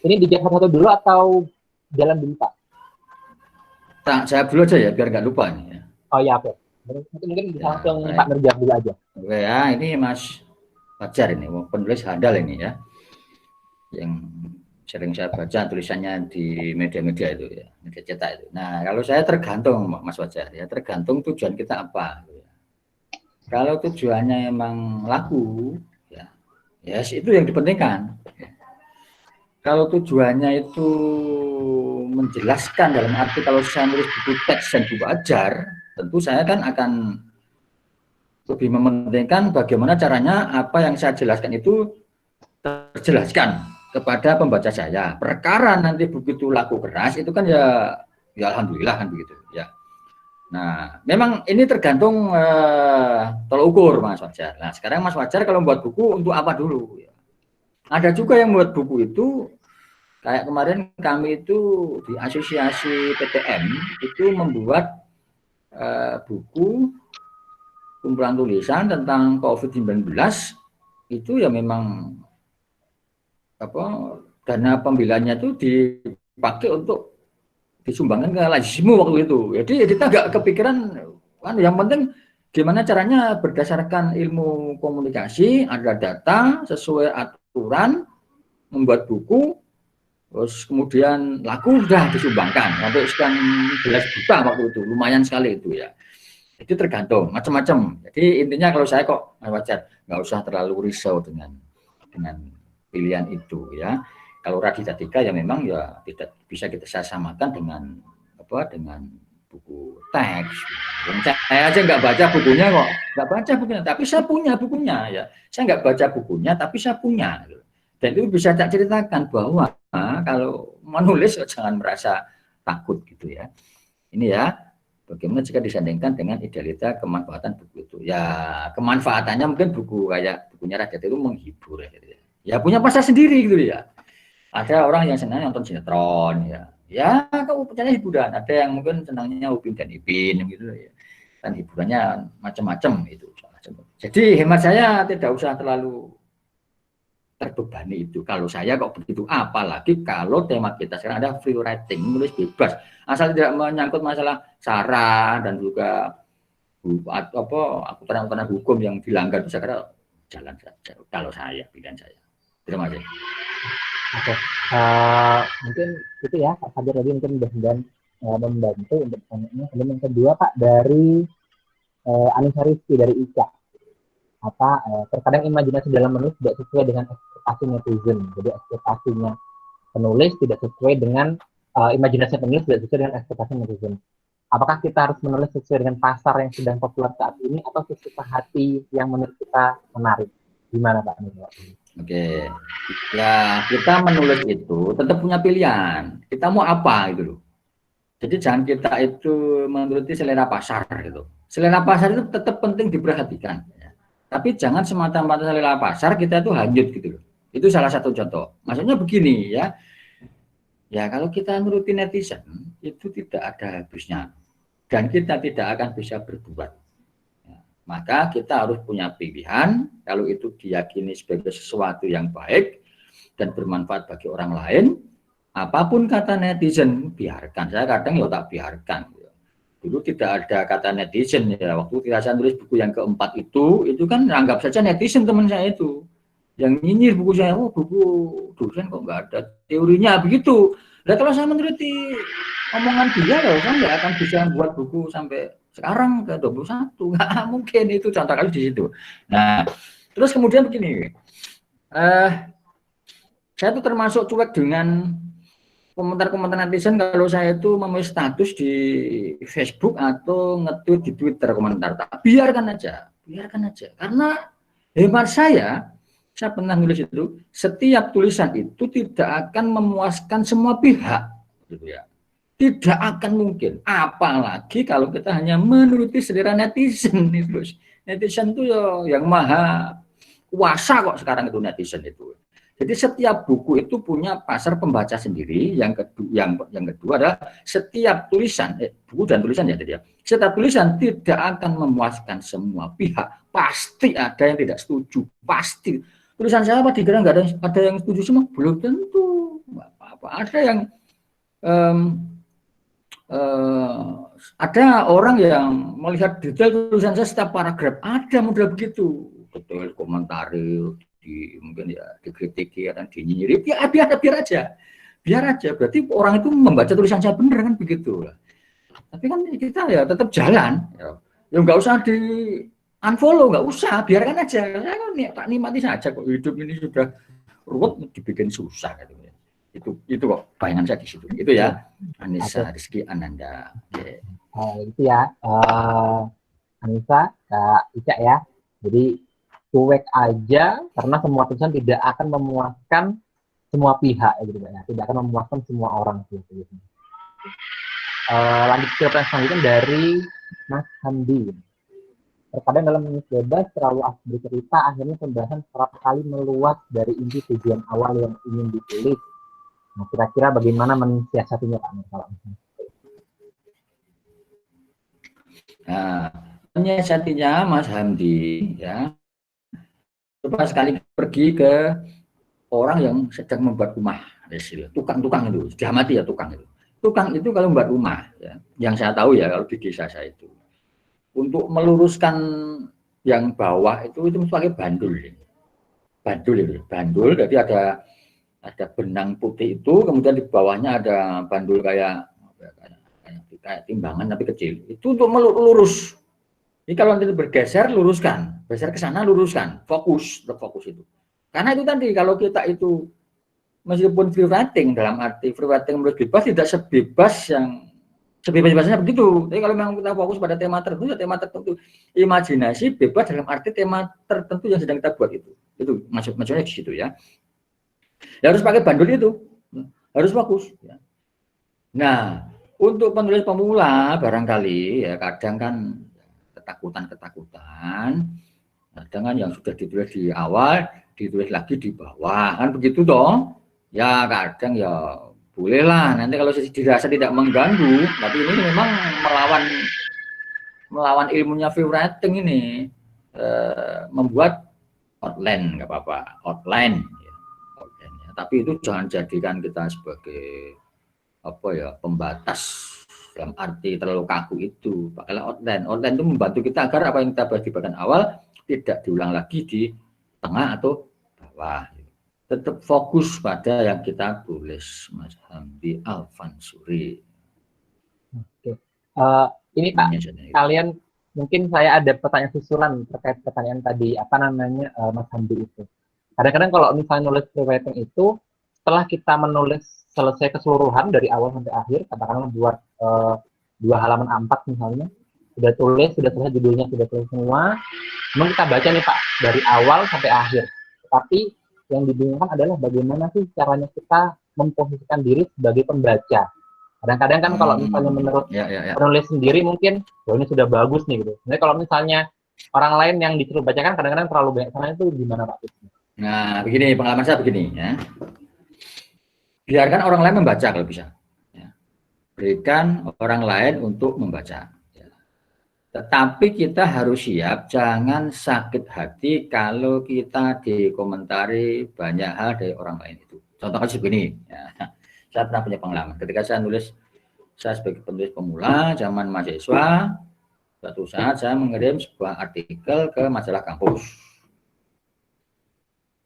ini dijawab satu dulu atau jalan dulu Pak? Saya dulu aja ya, biar nggak lupa nih. Ya. Oh ya, oke. Mungkin bisa langsung Pak Nur jawab dulu aja. Oke ya, ini Mas Fajar ini, penulis handal ini ya, yang sering saya baca tulisannya di media-media itu ya, media cetak itu. Nah, kalau saya tergantung Mas Fajar ya, tergantung tujuan kita apa. Kalau tujuannya emang laku, ya itu yang dipentingkan. Kalau tujuannya itu menjelaskan dalam arti kalau saya nulis buku teks dan buku ajar, tentu saya kan akan lebih mementingkan bagaimana caranya apa yang saya jelaskan itu terjelaskan kepada pembaca saya. Perkara nanti begitu laku keras itu kan ya alhamdulillah kan begitu ya. Nah, memang ini tergantung tolak ukur Mas Fajar. Nah, sekarang Mas Fajar kalau membuat buku untuk apa dulu? Ya. Ada juga yang membuat buku itu kayak kemarin kami itu di asosiasi PTM itu membuat buku kumpulan tulisan tentang COVID-19 itu ya memang dana pembeliannya itu dipakai untuk disumbangkan ke lazismu waktu itu. Jadi kita nggak kepikiran, yang penting gimana caranya berdasarkan ilmu komunikasi, ada data sesuai aturan, membuat buku, terus kemudian laku sudah disumbangkan sampai sekian belas juta waktu itu, lumayan sekali itu ya. Jadi tergantung macam-macam. Jadi intinya kalau saya kok wajar, nggak usah terlalu risau dengan pilihan itu ya. Kalau Raditya Dika ya memang ya tidak bisa kita samakan dengan buku teks. Saya aja nggak baca bukunya kok, nggak baca bukunya, tapi saya punya bukunya ya. Saya nggak baca bukunya, tapi saya punya. Dan itu bisa tak ceritakan bahwa kalau menulis jangan merasa takut gitu ya. Ini ya. Bagaimana jika disandingkan dengan idealita kemanfaatan buku itu? Ya kemanfaatannya mungkin buku kayak bukunya Raditya itu menghibur gitu ya. Ya punya pasar sendiri gitu ya. Ada orang yang senang nonton sinetron ya kamu punya hiburan. Ada yang mungkin senangnya Upin dan Ipin gitu ya. Dan hiburannya macam-macam itu. Jadi hemat saya tidak usah terlalu terbebani itu. Kalau saya kok begitu, apalagi kalau tema kita sekarang ada free writing, menulis bebas, asal tidak menyangkut masalah sara dan juga aturan hukum yang dilanggar, saya kira jalan saja. Kalau saya, pilihan saya. Terima kasih. Oke, mungkin itu ya Pak Fajar tadi mungkin mudah-mudahan membantu untuk pertanyaannya. Kemudian yang kedua Pak dari Anissa Rizky dari ICA. Terkadang imajinasi dalam menulis tidak sesuai dengan ekspektasi netizen. Jadi ekspektasinya penulis tidak sesuai dengan imajinasi penulis tidak sesuai dengan ekspektasi netizen. Apakah kita harus menulis sesuai dengan pasar yang sedang populer saat ini atau sesuka hati yang menurut kita menarik? Gimana Pak? Oke, ya kita menulis itu tetap punya pilihan. Kita mau apa gitu loh. Jadi jangan kita itu menuruti selera pasar gitu. Selera pasar itu tetap penting diperhatikan. Ya. Tapi jangan semata-mata selera pasar kita itu hanyut gitu loh. Itu salah satu contoh. Maksudnya begini ya. Ya kalau kita nuruti netizen itu tidak ada habisnya. Dan kita tidak akan bisa berbuat. Ya. Maka kita harus punya pilihan. Kalau itu diyakini sebagai sesuatu yang baik dan bermanfaat bagi orang lain, apapun kata netizen, biarkan. Saya kadang ya tak biarkan. Dulu tidak ada kata netizen ya. Waktu saya tulis buku yang keempat itu kan anggap saja netizen teman saya itu. Yang nyinyir buku saya, oh buku dosen kok nggak ada teorinya begitu. Nah kalau saya menuruti omongan dia, loh, saya nggak akan bisa buat buku sampai sekarang ke 21. Nggak mungkin, itu contoh kali di situ. Nah, terus kemudian begini. Saya tuh termasuk cuek dengan komentar-komentar netizen kalau saya itu menulis status di Facebook atau nge-tweet di Twitter komentar. Biarkan aja. Karena hemat saya pernah nulis itu, setiap tulisan itu tidak akan memuaskan semua pihak. Gitu ya. Tidak akan mungkin. Apalagi kalau kita hanya menuruti selera netizen. Netizen itu yang maha kuasa kok sekarang itu netizen itu. Jadi setiap buku itu punya pasar pembaca sendiri. Yang kedua adalah setiap tulisan, buku dan tulisan ya tadi ya. Setiap tulisan tidak akan memuaskan semua pihak. Pasti ada yang tidak setuju, pasti. Tulisan saya apa dikira nggak ada yang setuju semua? Belum tentu. Apa-apa. Ada yang ada orang yang melihat detail tulisan saya setiap paragraf. Ada model begitu. Betul komentari. Mungkin ya dikritiki dan dinyinyiri, biar aja berarti orang itu membaca tulisan saya bener kan begitu. Tapi kan kita ya tetap jalan ya nggak usah di unfollow, nggak usah, biarkan aja. Saya kan tak nikmati saja kok, hidup ini sudah ruwet dibikin susah gitu. Itu kok bayangan saya di situ itu ya. Anissa Rizky Ananda. Itu ya Anissa Kak Ica ya, jadi cuek aja karena semua tulisan tidak akan memuaskan semua pihak gitu ya, tidak akan memuaskan semua orang gitu. Lanjut ke pertanyaan selanjutnya dari Mas Handi. Terkadang dalam menulis bebas terlalu asik bercerita, akhirnya pembahasan kerap kali meluas dari inti tujuan awal yang ingin ditulis. Nah, kira-kira bagaimana mensiasatinya Pak? Nah, mensiasatinya Mas Hamdi ya. Coba sekali pergi ke orang yang sedang membuat rumah, tukang-tukang itu, sudah mati ya tukang itu. Tukang itu kalau membuat rumah, ya, yang saya tahu ya kalau di desa saya itu, untuk meluruskan yang bawah itu pakai bandul. Bandul, jadi ada benang putih itu, kemudian di bawahnya ada bandul kayak timbangan tapi kecil. Itu untuk melurus. Jadi kalau nanti bergeser, luruskan. Geser ke sana, luruskan. Fokus itu. Karena itu tadi, kalau kita itu, meskipun free writing, dalam arti free writing menulis bebas, tidak sebebas yang, sebebas-bebasnya begitu. Tapi kalau memang kita fokus pada tema tertentu, imajinasi bebas dalam arti tema tertentu yang sedang kita buat itu. Itu maksudnya di situ ya. Ya harus pakai bandul itu. Harus fokus. Ya. Nah, untuk penulis pemula, barangkali, ya kadang kan, ketakutan, kadang kan yang sudah ditulis di awal ditulis lagi di bawah kan begitu dong ya, kadang ya bolehlah nanti kalau dirasa tidak mengganggu, tapi ini memang melawan ilmunya free writing ini, membuat outline nggak apa-apa, outline ya. Tapi itu jangan jadikan kita sebagai pembatas dalam arti terlalu kaku itu. Pakailah outline itu membantu kita agar apa yang kita bahas di bagian awal tidak diulang lagi di tengah atau bawah. Tetap fokus pada yang kita tulis, Mas Hamdi Alfansuri. Ini Pak, kalian mungkin saya ada pertanyaan susulan terkait pertanyaan tadi apa namanya Mas Hamdi itu. Kadang-kadang kalau misalnya nulis rewriting itu setelah kita menulis selesai keseluruhan dari awal sampai akhir, katakanlah buat 2 halaman A4 misalnya, sudah tulis, sudah selesai judulnya, sudah tulis semua, memang kita baca nih Pak dari awal sampai akhir. Tapi yang dibingungkan adalah bagaimana sih caranya kita memposisikan diri sebagai pembaca. Kadang-kadang kan kalau misalnya menurut penulis sendiri mungkin, oh ini sudah bagus nih gitu. Nah kalau misalnya orang lain yang disuruh bacakan kadang-kadang terlalu banyak sana itu gimana Pak? Nah begini, pengalaman saya begini ya. Biarkan orang lain membaca kalau bisa. Ya. Berikan orang lain untuk membaca. Ya. Tetapi kita harus siap, jangan sakit hati kalau kita dikomentari banyak hal dari orang lain itu. Contohnya begini, ya. Saya pernah punya pengalaman. Ketika saya sebagai penulis pemula, zaman mahasiswa, suatu saat saya mengirim sebuah artikel ke majalah kampus.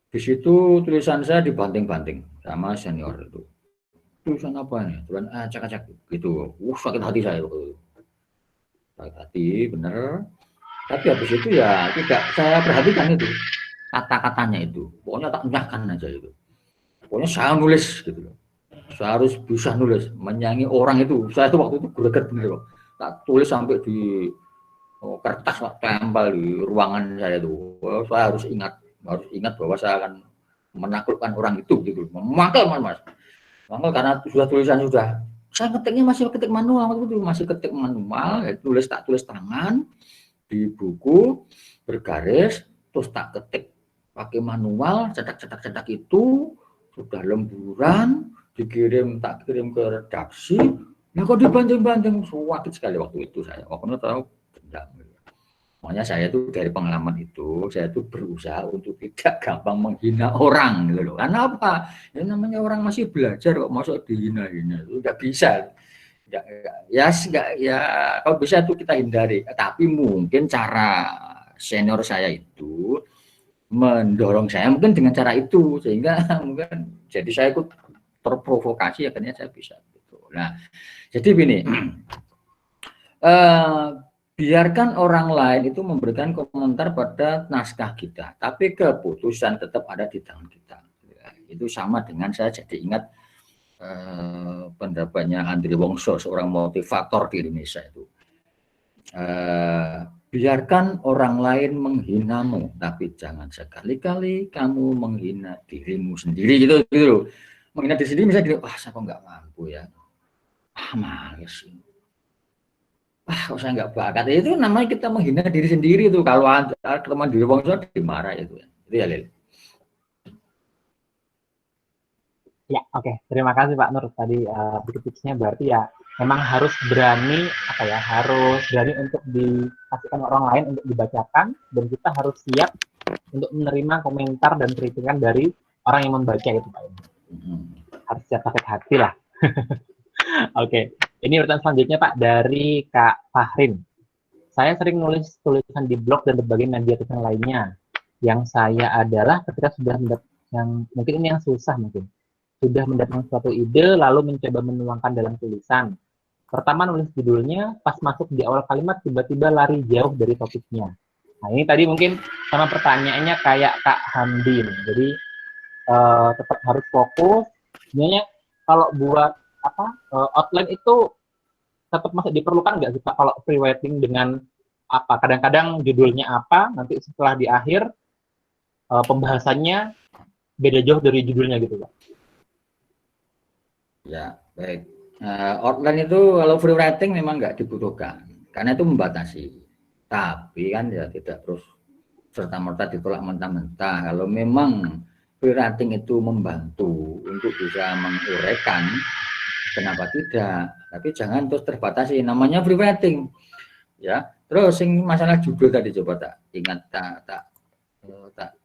Di situ tulisan saya dibanting-banting sama senior itu. Tulisan apa nih? Tulisan acak-acak gitu. Sakit hati saya itu. Sakit hati, bener. Tapi habis itu ya tidak saya perhatikan itu kata-katanya itu. Pokoknya tak nyahkan aja itu. Pokoknya saya nulis gitu loh. Saya harus bisa nulis, menyayangi orang itu. Saya itu waktu itu greget bener loh. Tak tulis sampai di kertas tempel di ruangan saya itu. Saya harus ingat bahwa saya akan menaklukkan orang itu gitu. Memangkel mas. Memangkel karena sudah tulisan sudah. Saya ketiknya masih ketik manual waktu itu, masih ketik manual, tak tulis tangan di buku bergaris, terus tak ketik pakai manual, cetak itu sudah lemburan, tak kirim ke redaksi. Nah kok dibanting-banting, sakit sekali waktu itu saya. Waktu itu tahu dendam. Makanya saya tuh dari pengalaman itu, saya tuh berusaha untuk tidak gampang menghina orang gitu loh. Karena apa? Ya namanya orang masih belajar kok masuk dihina-hina itu nggak bisa. Ya kalau bisa itu kita hindari. Tapi mungkin cara senior saya itu mendorong saya mungkin dengan cara itu sehingga mungkin jadi saya ikut terprovokasi akhirnya saya bisa gitu. Nah jadi begini biarkan orang lain itu memberikan komentar pada naskah kita tapi keputusan tetap ada di tangan kita ya, itu sama dengan saya jadi ingat pendapatnya Andri Wongso seorang motivator di Indonesia itu biarkan orang lain menghinamu, tapi jangan sekali-kali kamu menghina dirimu sendiri gitu. Menghina diri sendiri misalnya, wah saya kok nggak mampu ya, males. Kok saya nggak bakat. Itu namanya kita menghina diri sendiri tuh. Kalau teman diri Wong Sono dimarah itu ya Lil. Ya oke. Terima kasih Pak Nur tadi tipsnya berarti ya. Memang harus berani harus berani untuk dikasihkan orang lain untuk dibacakan dan kita harus siap untuk menerima komentar dan kritikan dari orang yang membaca itu Pak. Harus siap sakit hati lah. Oke, ini urutan selanjutnya Pak dari Kak Fahrin. Saya sering nulis tulisan di blog dan berbagai media tulisan lainnya. Yang saya adalah ketika sudah yang mungkin ini yang susah mungkin. Sudah mendapatkan suatu ide lalu mencoba menuangkan dalam tulisan. Pertama nulis judulnya, pas masuk di awal kalimat tiba-tiba lari jauh dari topiknya. Nah ini tadi mungkin sama pertanyaannya kayak Kak Hamdi. Jadi tetap harus fokus. Sebenarnya kalau buat outline itu tetap masih diperlukan nggak sih Pak kalau free writing dengan apa? Kadang-kadang judulnya apa, nanti setelah di akhir pembahasannya beda jauh dari judulnya gitu Pak. Ya baik. Outline itu kalau free writing memang nggak dibutuhkan karena itu membatasi. Tapi kan ya tidak terus serta-merta ditolak mentah-mentah. Kalau memang free writing itu membantu untuk bisa menguraikan, kenapa tidak? Tapi jangan terus terbatasi. Namanya free writing, ya. Terus masalah judul tadi coba tak ingat tak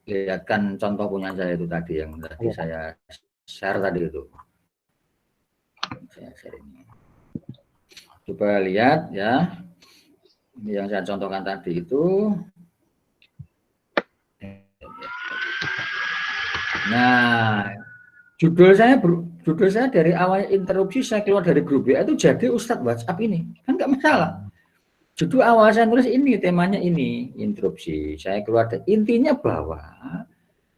lihatkan contoh punya saya itu tadi yang tadi saya share tadi itu. Saya share ini. Coba lihat ya. Ini yang saya contohkan tadi itu. Nah, judul judul saya dari awal interupsi saya keluar dari grup WA itu jadi Ustadz WhatsApp ini, kan nggak masalah. Judul awal saya nulis ini, temanya ini, interupsi. Saya keluar dari, intinya bahwa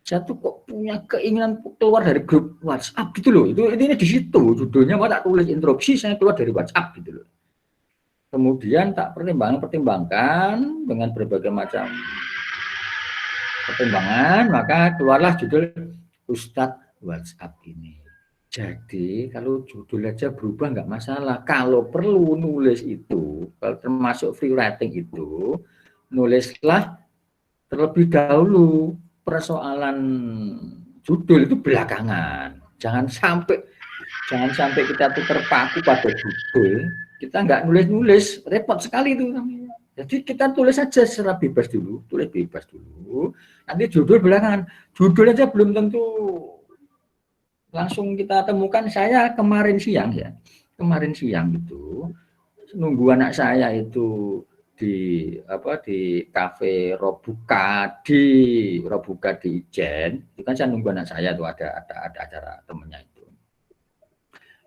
saya tuh kok punya keinginan keluar dari grup WhatsApp gitu loh. Itu intinya di situ, judulnya mau tak tulis interupsi, saya keluar dari WhatsApp gitu loh. Kemudian tak pertimbangkan dengan berbagai macam pertimbangan, maka keluarlah judul Ustadz WhatsApp ini. Jadi kalau judul aja berubah nggak masalah. Kalau perlu nulis itu, kalau termasuk free writing itu, nulislah terlebih dahulu. Persoalan judul itu belakangan. Jangan sampai kita tuh terpaku pada judul. Kita nggak nulis-nulis, repot sekali itu namanya. Jadi kita tulis saja secara bebas dulu, tulis bebas dulu. Nanti judul belakangan. Judul aja belum tentu langsung kita temukan. Saya kemarin siang itu nunggu anak saya itu di kafe Robuka di Ijen. Itu kan saya nunggu anak saya tuh ada acara temennya itu.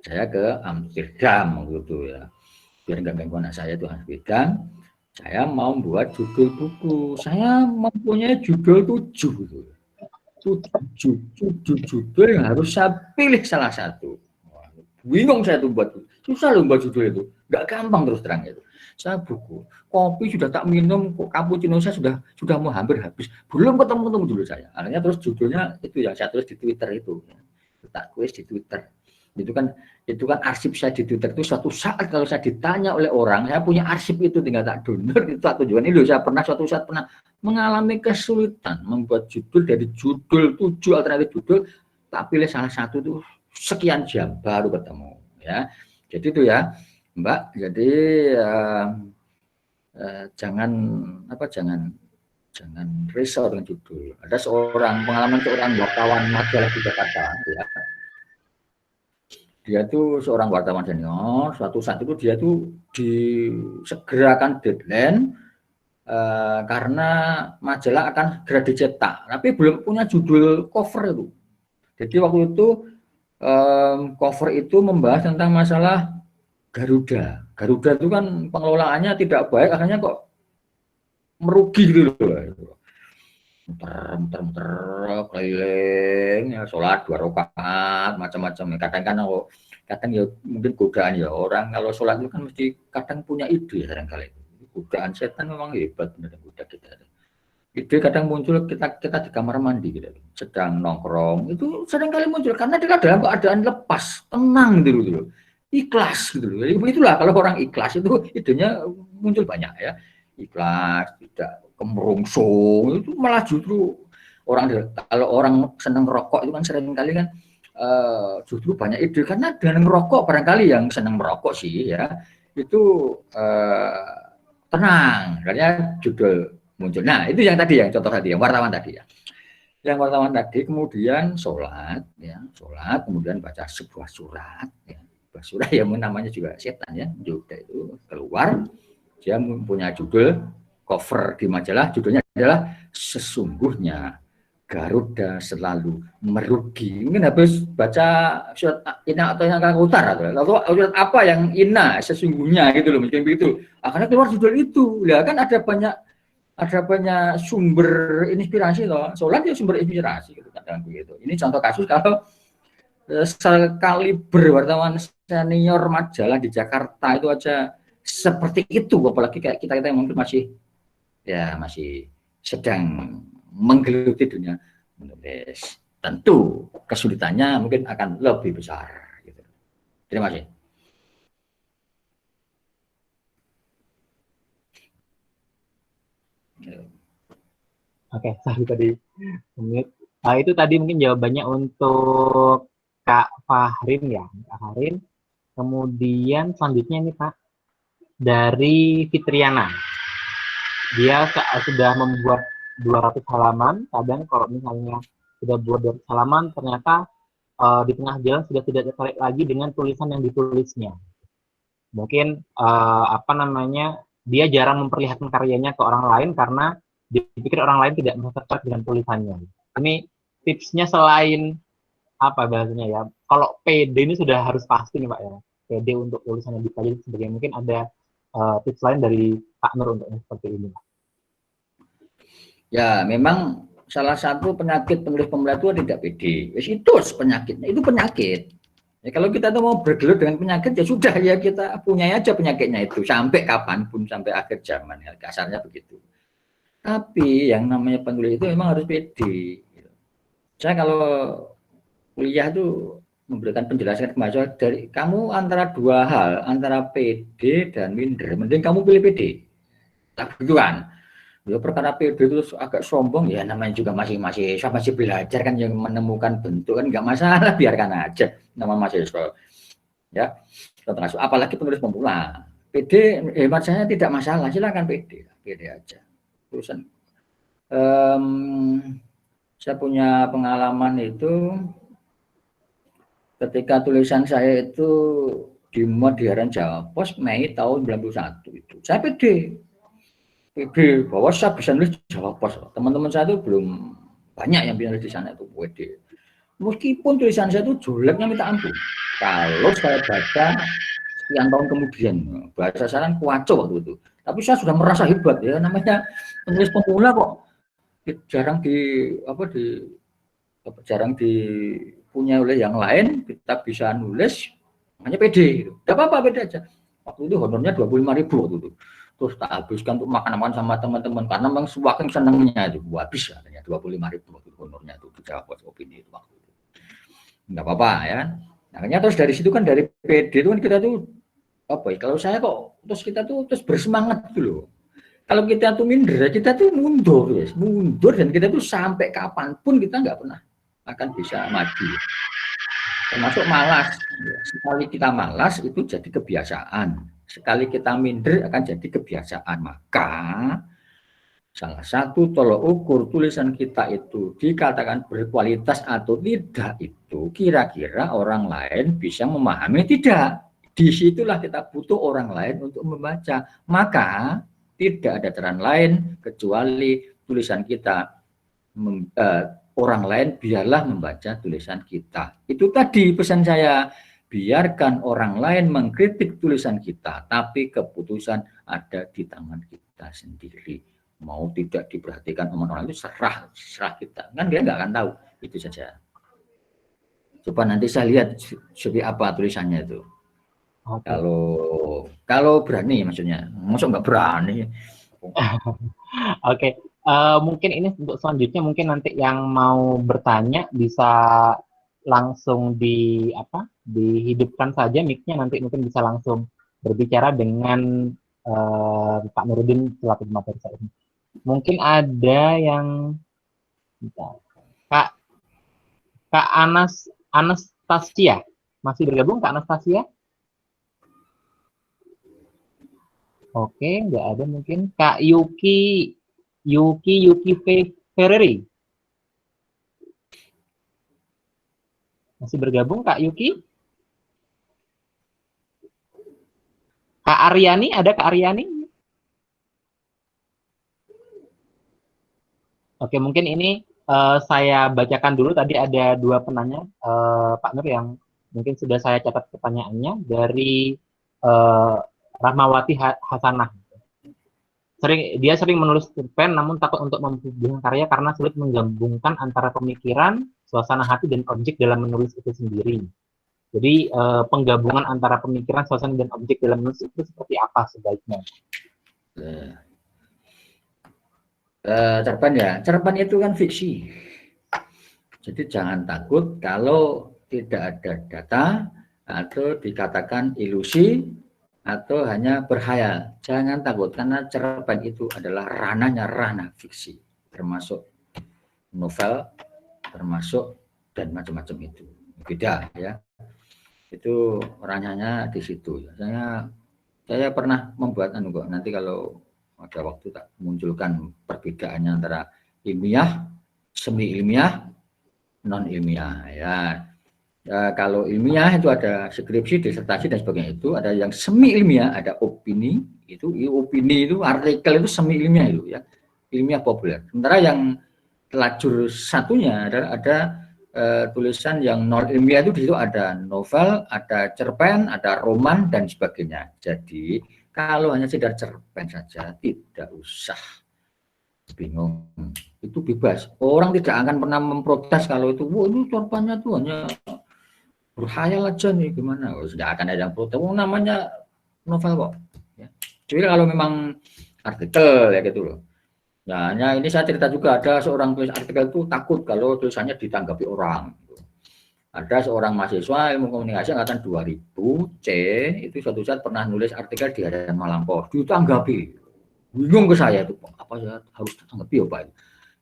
Saya ke Amsterdam gitu ya, biar nggak ganggu anak saya itu Amsterdam. Saya mau buat judul buku. Saya mempunyai judul 7 gitu. 7 judul yang harus saya pilih salah satu. Bingung saya tuh buat, susah loh buat judul itu, nggak gampang terus terang itu. Saya buku, kopi sudah tak minum, cappuccino saya sudah mau hampir habis, belum ketemu dulu saya. Akhirnya terus judulnya itu yang saya tulis di Twitter itu, tak tulis di Twitter. Itu kan arsip saya di Twitter itu suatu saat kalau saya ditanya oleh orang, saya punya arsip itu tinggal tak download itu tak tujuan ini loh. Saya suatu saat pernah mengalami kesulitan membuat judul dari judul 7 alternatif judul, tak pilih salah satu itu sekian jam baru ketemu ya. Jadi itu ya Mbak, jadi jangan risau dengan judul. Ada pengalaman seorang wartawan majalah di Jakarta ya. Dia tuh seorang wartawan senior, suatu saat itu dia tuh disegerakan deadline karena majalah akan segera dicetak, tapi belum punya judul cover itu. Jadi waktu itu cover itu membahas tentang masalah Garuda. Garuda itu kan pengelolaannya tidak baik, akhirnya kok merugi gitu loh. Muter keliling ya, sholat 2 rakaat macam-macam. Kadang ya mungkin godaan ya orang kalau sholat itu kan mesti kadang punya ide kadang-kali. Godaan setan memang hebat benar goda kita. Ide kadang muncul kita di kamar mandi gitu, sedang nongkrong itu seringkali muncul karena dia dalam keadaan lepas, tenang gitu loh, ikhlas gitu loh. Itulah kalau orang ikhlas itu idenya muncul banyak ya, ikhlas, tidak kemerungsung, itu malah justru kalau orang senang rokok itu kan seringkali kan justru banyak ide karena dengan merokok barangkali yang senang merokok sih ya itu tenang, karena judul muncul. Nah itu yang tadi, yang contoh tadi, yang wartawan tadi ya. Yang wartawan tadi kemudian sholat, kemudian baca sebuah surat, ya. Surat yang namanya juga setan ya, juga itu keluar, dia punya judul cover di majalah, judulnya adalah sesungguhnya Garuda selalu merugi. Mungkin habis baca surat Inna atau yang Utara atau surat apa yang Inna sesungguhnya gitu loh, mungkin begitu. Akhirnya keluar judul itu. Ya kan ada banyak sumber inspirasi loh. Sholat ya sumber inspirasi gitu kadang begitu. Ini contoh kasus kalau sekaliber wartawan senior majalah di Jakarta itu aja seperti itu, apalagi kayak kita yang mungkin masih sedang menggeluti dunia menulis. Tentu kesulitannya mungkin akan lebih besar gitu. Terima kasih. Oke, sorry tadi. Itu tadi mungkin jawabannya untuk Kak Fahrin ya, Kak Fahrin. Kemudian selanjutnya ini Pak dari Fitriana. Dia sudah membuat 200 halaman. Kadang kalau misalnya sudah buat 200 halaman, ternyata di tengah jalan sudah tidak tertarik lagi dengan tulisan yang ditulisnya. Mungkin dia jarang memperlihatkan karyanya ke orang lain karena dipikir orang lain tidak merasa tertarik dengan tulisannya. Ini tipsnya selain apa bahasanya ya? Kalau PD ini sudah harus pasti nih Pak ya. PD untuk tulisannya bisa jadi sebagainya. Mungkin ada tips lain dari Pak Nur untuk yang seperti ini. Ya, memang salah satu penyakit penulis pemula itu tidak pede. Itu penyakitnya, itu penyakit. Ya, kalau kita tuh mau bergelut dengan penyakit ya sudah ya kita punya aja penyakitnya itu sampai kapanpun, sampai akhir zaman ya, kasarnya begitu. Tapi yang namanya penulis itu memang harus pede. Saya kalau kuliah tuh memberikan penjelasan ke mahasiswa dari kamu antara dua hal, antara pede dan minder, mending kamu pilih pede. Tak begituan. Ya perkara PD itu agak sombong ya namanya juga masih belajar kan yang menemukan bentuk kan nggak masalah biarkan aja nama mahasiswa ya termasuk apalagi penulis pemula PD hemat saya tidak masalah silakan PD aja terusan saya punya pengalaman itu ketika tulisan saya itu dimuat di harian Jawa Pos Mei tahun 91 itu saya PD bahwa saya bisa nulis Jawa Pos. Teman-teman saya itu belum banyak yang bisa nulis di sana itu WD. Meskipun tulisan saya itu jeleknya minta ampun. Kalau saya baca sekian tahun kemudian, bahasa saya kan kuaco waktu itu. Tapi saya sudah merasa hebat ya, namanya penulis pemula kok jarang dipunya oleh yang lain. Kita bisa nulis hanya PD. Tidak apa-apa beda aja. Waktu itu honornya 25.000 waktu itu. Terus tak habiskan untuk makan sama teman-teman karena memang saking senangnya itu habis katanya 25.000 honornya itu di Jawa Pos Opini itu waktu itu nggak apa-apa ya makanya terus dari situ kan dari PD itu kan kita tuh apa ya kalau saya kok terus kita tuh terus bersemangat gitu loh kalau kita tuh minder kita tuh mundur dan kita tuh sampai kapanpun kita nggak pernah akan bisa maju termasuk malas sekali kita malas itu jadi kebiasaan sekali kita minder akan jadi kebiasaan maka salah satu tolok ukur tulisan kita itu dikatakan berkualitas atau tidak itu kira-kira orang lain bisa memahami tidak disitulah kita butuh orang lain untuk membaca maka tidak ada cara lain kecuali tulisan kita orang lain biarlah membaca tulisan kita itu tadi pesan saya biarkan orang lain mengkritik tulisan kita, tapi keputusan ada di tangan kita sendiri. Mau tidak diperhatikan omongan orang itu serah kita. Kan dia nggak akan tahu. Itu saja. Coba nanti saya lihat seperti apa tulisannya itu. Okay. Kalau berani maksudnya. Maksud nggak berani. Oke. Mungkin ini untuk selanjutnya mungkin nanti yang mau bertanya bisa langsung dihidupkan saja mic-nya nanti mungkin bisa langsung berbicara dengan Pak Nurudin selaku materi saya ini. Mungkin ada yang Kak Anastasia masih bergabung Kak Anastasia? Oke, nggak ada mungkin Kak Yuki Ferreri. Masih bergabung Kak Yuki? Kak Aryani, ada Kak Aryani? Oke, mungkin ini saya bacakan dulu. Tadi ada dua penanya, Pak Nur, yang mungkin sudah saya catat pertanyaannya dari Rahmawati Hasanah. Dia sering menulis cerpen, namun takut untuk mempublikasikan karya karena sulit menggabungkan antara pemikiran, suasana hati, dan objek dalam menulis itu sendiri. Jadi penggabungan antara pemikiran, suasana, dan objek dalam menulis itu seperti apa sebaiknya? Cerpen itu kan fiksi. Jadi jangan takut kalau tidak ada data atau dikatakan ilusi atau hanya berhayal. Jangan takut karena cerpen itu adalah ranah fiksi, termasuk novel, termasuk dan macam-macam itu. Beda ya. Itu ranahnya di situ. Saya pernah membuat nanti kalau ada waktu tak munculkan perbedaannya antara ilmiah, semi ilmiah, non ilmiah ya. Kalau ilmiah itu ada skripsi, disertasi dan sebagainya itu, ada yang semi ilmiah, ada opini itu artikel itu semi ilmiah itu ya, ilmiah populer. Sementara yang lajur satunya ada tulisan yang non ilmiah itu di situ ada novel, ada cerpen, ada roman dan sebagainya. Jadi kalau hanya sekedar cerpen saja tidak usah bingung, itu bebas. Orang tidak akan pernah memprotes kalau itu, wah ini cerpennya tuh hanya berkhayal aja nih gimana. Tidak akan ada yang protes. Namanya novel kok. Ya. Jadi kalau memang artikel ya gitu loh. Nah, ini saya cerita juga ada seorang tulis artikel itu takut kalau tulisannya ditanggapi orang. Ada seorang mahasiswa ilmu komunikasi angkatan 2000 C itu suatu saat pernah nulis artikel di harian Malang Post, ditanggapi. Bingung ke saya itu, apa ya harus ditanggapi ya Pak?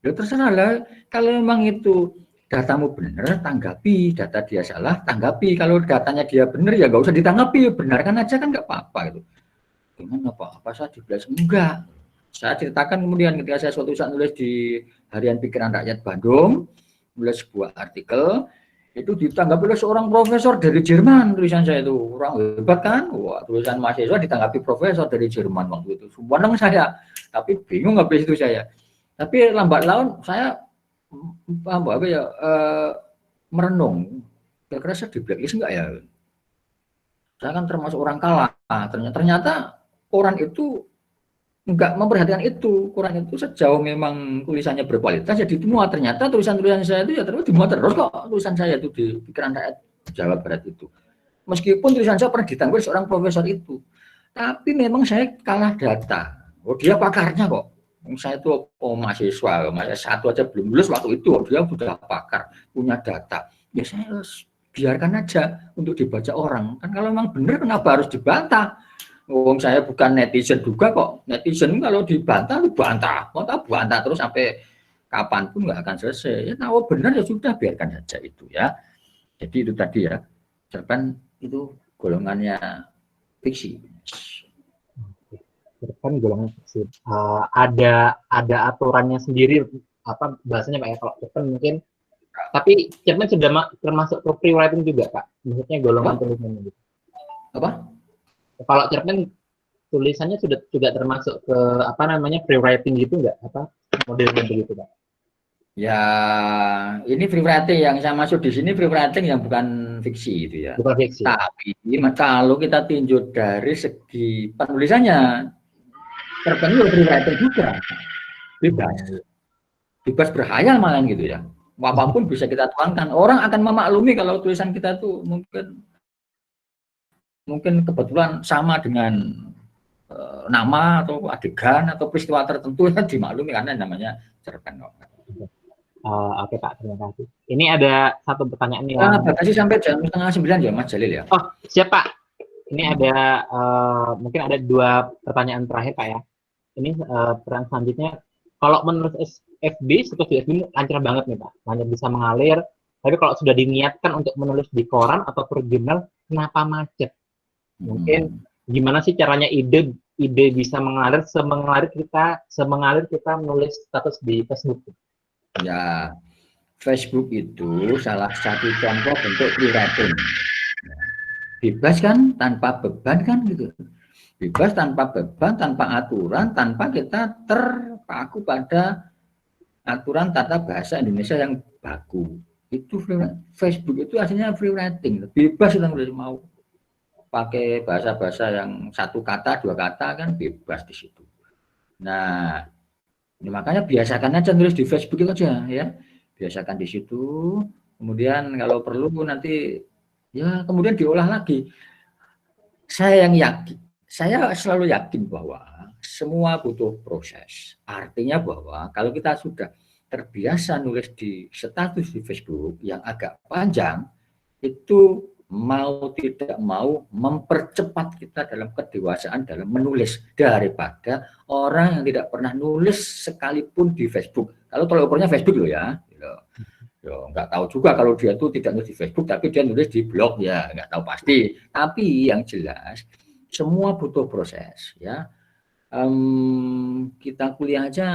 Ya terserah lah, kalau memang itu datamu benar, tanggapi, data dia salah, tanggapi. Kalau datanya dia benar ya nggak usah ditanggapi, benarkan aja kan nggak apa-apa itu. Gimana Pak? Apa saya dibelas? Enggak. Saya ceritakan kemudian ketika saya suatu saat nulis di Harian Pikiran Rakyat Bandung, nulis sebuah artikel, itu ditanggapi oleh seorang profesor dari Jerman. Tulisan saya itu orang hebat kan, wah tulisan mahasiswa ditanggapi profesor dari Jerman waktu itu. Senang saya, tapi bingung habis itu saya. Tapi lambat laun saya apa ya merenung, kira-kira saya di blacklist enggak ya? Saya kan termasuk orang kalah. Ternyata koran itu enggak memperhatikan itu. Koran itu sejauh memang tulisannya berkualitas ya dimuat. Ternyata tulisan-tulisan saya itu ya terus dimuat terus kok tulisan saya itu di Pikiran Rakyat Jawa Barat itu. Meskipun tulisan saya pernah ditanggapi seorang profesor itu. Tapi memang saya kalah data. Oh dia pakarnya kok. Saya itu mahasiswa, satu aja belum lulus waktu itu. Dia sudah pakar, punya data. Ya saya biarkan aja untuk dibaca orang. Kan kalau memang benar kenapa harus dibantah? Wong saya bukan netizen juga kok. Netizen kalau dibantah, bantah terus sampai kapanpun nggak akan selesai. Ya tahu benar ya sudah biarkan saja itu ya. Jadi itu tadi ya. Cerpen itu golongannya fiksi. Cerpen golongan fiksi. Ada aturannya sendiri apa bahasanya Pak ya kalau cerpen mungkin. Tapi cerpen sudah termasuk ke free writing juga Pak. Maksudnya golongan tulisannya gitu. Apa? Kalau cerpen tulisannya sudah juga termasuk ke apa namanya free writing gitu nggak apa model-model begitu Pak? Ya ini free writing yang saya masuk di sini free writing yang bukan fiksi itu ya. Bukan fiksi. Tapi kalau kita tinjau dari segi penulisannya cerpen itu free writing juga. Bebas berkhayal malah gitu ya. Apapun bisa kita tuangkan. Orang akan memaklumi kalau tulisan kita tuh mungkin kebetulan sama dengan nama atau adegan atau peristiwa tertentu yang dimaklumi karena namanya cerpen. Oke Pak, terima kasih. Ini ada satu pertanyaan nih. Batasi sampai jam 8:30 ya Mas Jalil ya. Oh siap Pak. Ini ada mungkin ada 2 pertanyaan terakhir Pak ya. Ini pertanyaan selanjutnya. Kalau menulis FB, situs di FB ini lancar banget nih Pak. Lancar bisa mengalir. Tapi kalau sudah diniatkan untuk menulis di koran atau per jurnal, kenapa macet? Mungkin gimana sih caranya ide bisa mengalir semengalir kita menulis status di Facebook? Ya, Facebook itu salah satu contoh bentuk free writing. Bebas kan, tanpa beban kan gitu. Bebas tanpa beban, tanpa aturan, tanpa kita terpaku pada aturan tata bahasa Indonesia yang baku. Itu Facebook itu aslinya free writing, bebas kita mau pakai bahasa-bahasa yang 1 kata, 2 kata kan bebas di situ. Nah, ini makanya biasakan aja nulis di Facebook itu aja ya, biasakan di situ. Kemudian kalau perlu nanti ya kemudian diolah lagi. Saya selalu yakin bahwa semua butuh proses. Artinya bahwa kalau kita sudah terbiasa nulis di status di Facebook yang agak panjang, itu mau tidak mau mempercepat kita dalam kedewasaan dalam menulis daripada orang yang tidak pernah nulis sekalipun di Facebook. Kalau tolak ukurnya Facebook loh ya. Nggak tahu juga kalau dia tuh tidak nulis di Facebook tapi dia nulis di blog ya nggak tahu pasti. Tapi yang jelas semua butuh proses ya. Kita kuliah aja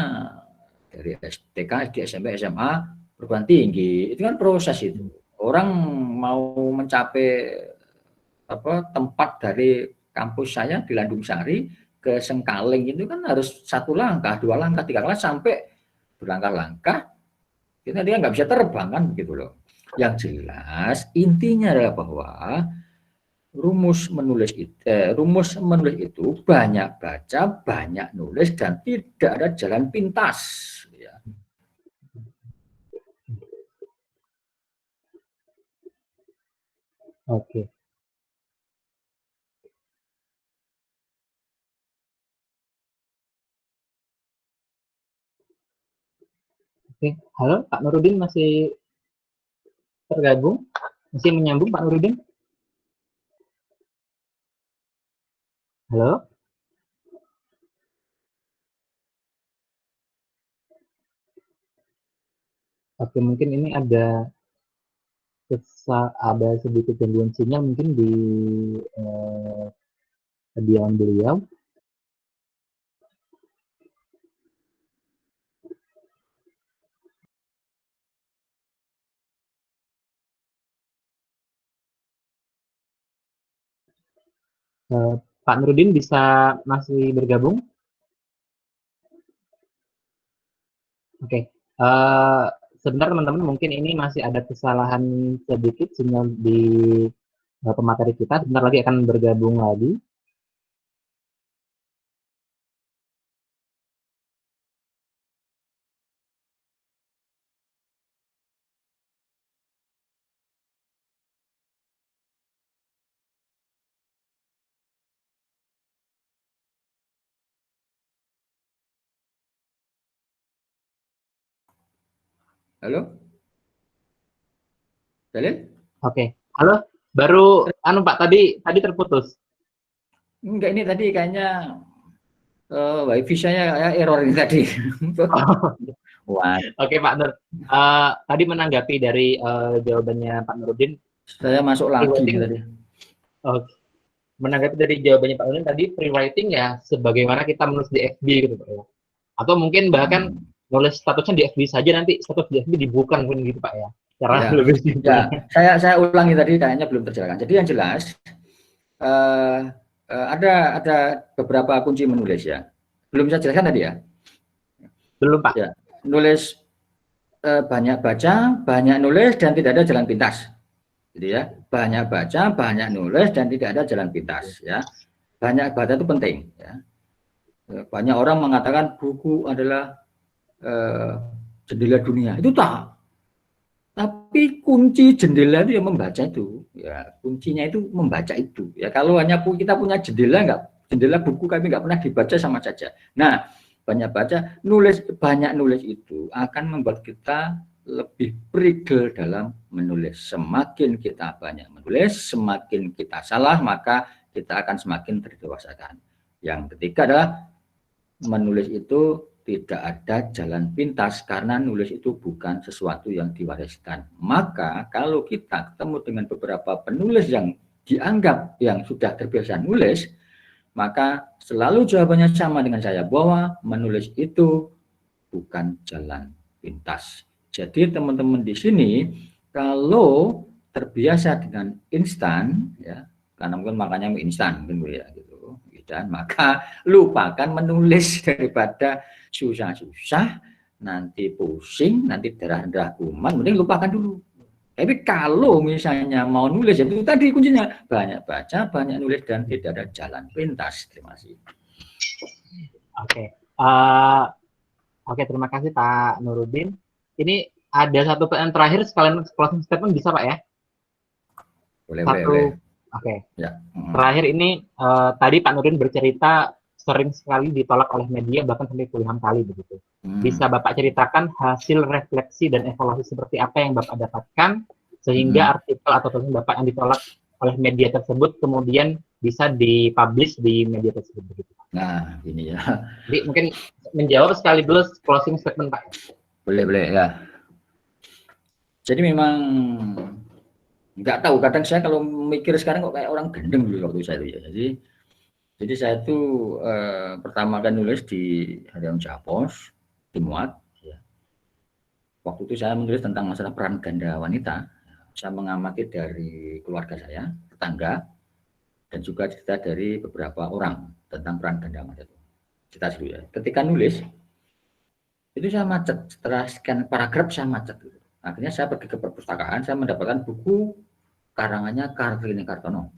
dari TK, SD, SMP, SMA, perguruan tinggi itu kan proses itu. Orang mau mencapai tempat dari kampus saya di Landung Sari ke Sengkaling itu kan harus 1 langkah, 2 langkah, 3 langkah sampai berlangkah-langkah. Kita dia nggak bisa terbang kan begitu loh. Yang jelas intinya adalah bahwa rumus menulis itu banyak baca, banyak nulis, dan tidak ada jalan pintas. Ya. Oke. Oke, halo Pak Nurudin, masih tergabung? Masih menyambung Pak Nurudin? Halo? Oke, mungkin ini ada sedikit gangguan sinyal mungkin di kediaman beliau. Pak Nurudin bisa masih bergabung? Oke, sebentar teman-teman, mungkin ini masih ada kesalahan sedikit sinyal di pemateri kita. Sebentar lagi akan bergabung lagi. Halo? Dalil? Oke, halo. Baru Pak tadi terputus. Enggak, ini tadi kayaknya wifi saya kayak error ini tadi. Wah. Oke Pak Nur, tadi menanggapi dari jawabannya Pak Nurudin. Saya masuk lagi tadi. Oke. Menanggapi dari jawabannya Pak Nurudin tadi, pre-writing ya sebagaimana kita menulis di FB gitu Pak ya. Atau mungkin bahkan nulis statusnya di FB saja, nanti status di FB dibuka mungkin gitu Pak ya. Cara lebih simpel. Ya, saya ulangi tadi kayaknya belum terjelaskan. Jadi yang jelas ada beberapa kunci menulis ya. Belum saya jelaskan tadi ya? Belum Pak. Ya, nulis banyak baca, banyak nulis, dan tidak ada jalan pintas. Jadi ya, banyak baca, banyak nulis, dan tidak ada jalan pintas. Ya, banyak baca itu penting. Ya. Banyak orang mengatakan buku adalah jendela dunia. Itu tak. Tapi kunci jendela itu yang membaca itu. Ya, kuncinya itu membaca itu. Ya, kalau hanya kita punya jendela buku kami nggak pernah dibaca sama saja. Nah, banyak baca, banyak nulis itu akan membuat kita lebih prigel dalam menulis. Semakin kita banyak menulis, semakin kita salah, maka kita akan semakin terdewasakan. Yang ketiga adalah menulis itu tidak ada jalan pintas karena nulis itu bukan sesuatu yang diwariskan. Maka kalau kita ketemu dengan beberapa penulis yang dianggap yang sudah terbiasa nulis, maka selalu jawabannya sama dengan saya, bahwa menulis itu bukan jalan pintas. Jadi teman-teman di sini kalau terbiasa dengan instan, ya, karena mungkin makanya instan, ya, gitu, dan maka lupakan menulis daripada susah-susah, nanti pusing, nanti darah-darah kuman, mending lupakan dulu. Tapi kalau misalnya mau nulis, itu tadi kuncinya banyak baca, banyak nulis, dan tidak ada jalan pintas. Terima kasih. Oke. Oke, terima kasih Pak Nurudin. Ini ada satu pertanyaan terakhir, sekalian closing statement bisa Pak ya? Boleh. Oke. Ya. Terakhir ini tadi Pak Nurudin bercerita sering sekali ditolak oleh media, bahkan sampai puluhan kali begitu. Bisa Bapak ceritakan hasil refleksi dan evaluasi seperti apa yang Bapak dapatkan sehingga artikel atau tulisan Bapak yang ditolak oleh media tersebut kemudian bisa dipublish di media tersebut begitu. Nah, ini ya. Jadi mungkin menjawab sekaligus closing statement Pak. Boleh ya. Jadi memang nggak tahu, kadang saya kalau mikir sekarang kok kayak orang gendeng dulu waktu saya itu ya. Jadi saya itu pertama kan nulis di Harian Japos, di Muat. Ya. Waktu itu saya menulis tentang masalah peran ganda wanita. Saya mengamati dari keluarga saya, tetangga, dan juga cerita dari beberapa orang tentang peran ganda wanita itu. Cerita dulu ya. Ketika nulis, itu saya macet. Setelah sekian paragraf saya macet. Akhirnya saya pergi ke perpustakaan, saya mendapatkan buku karangannya Kartini Kartono.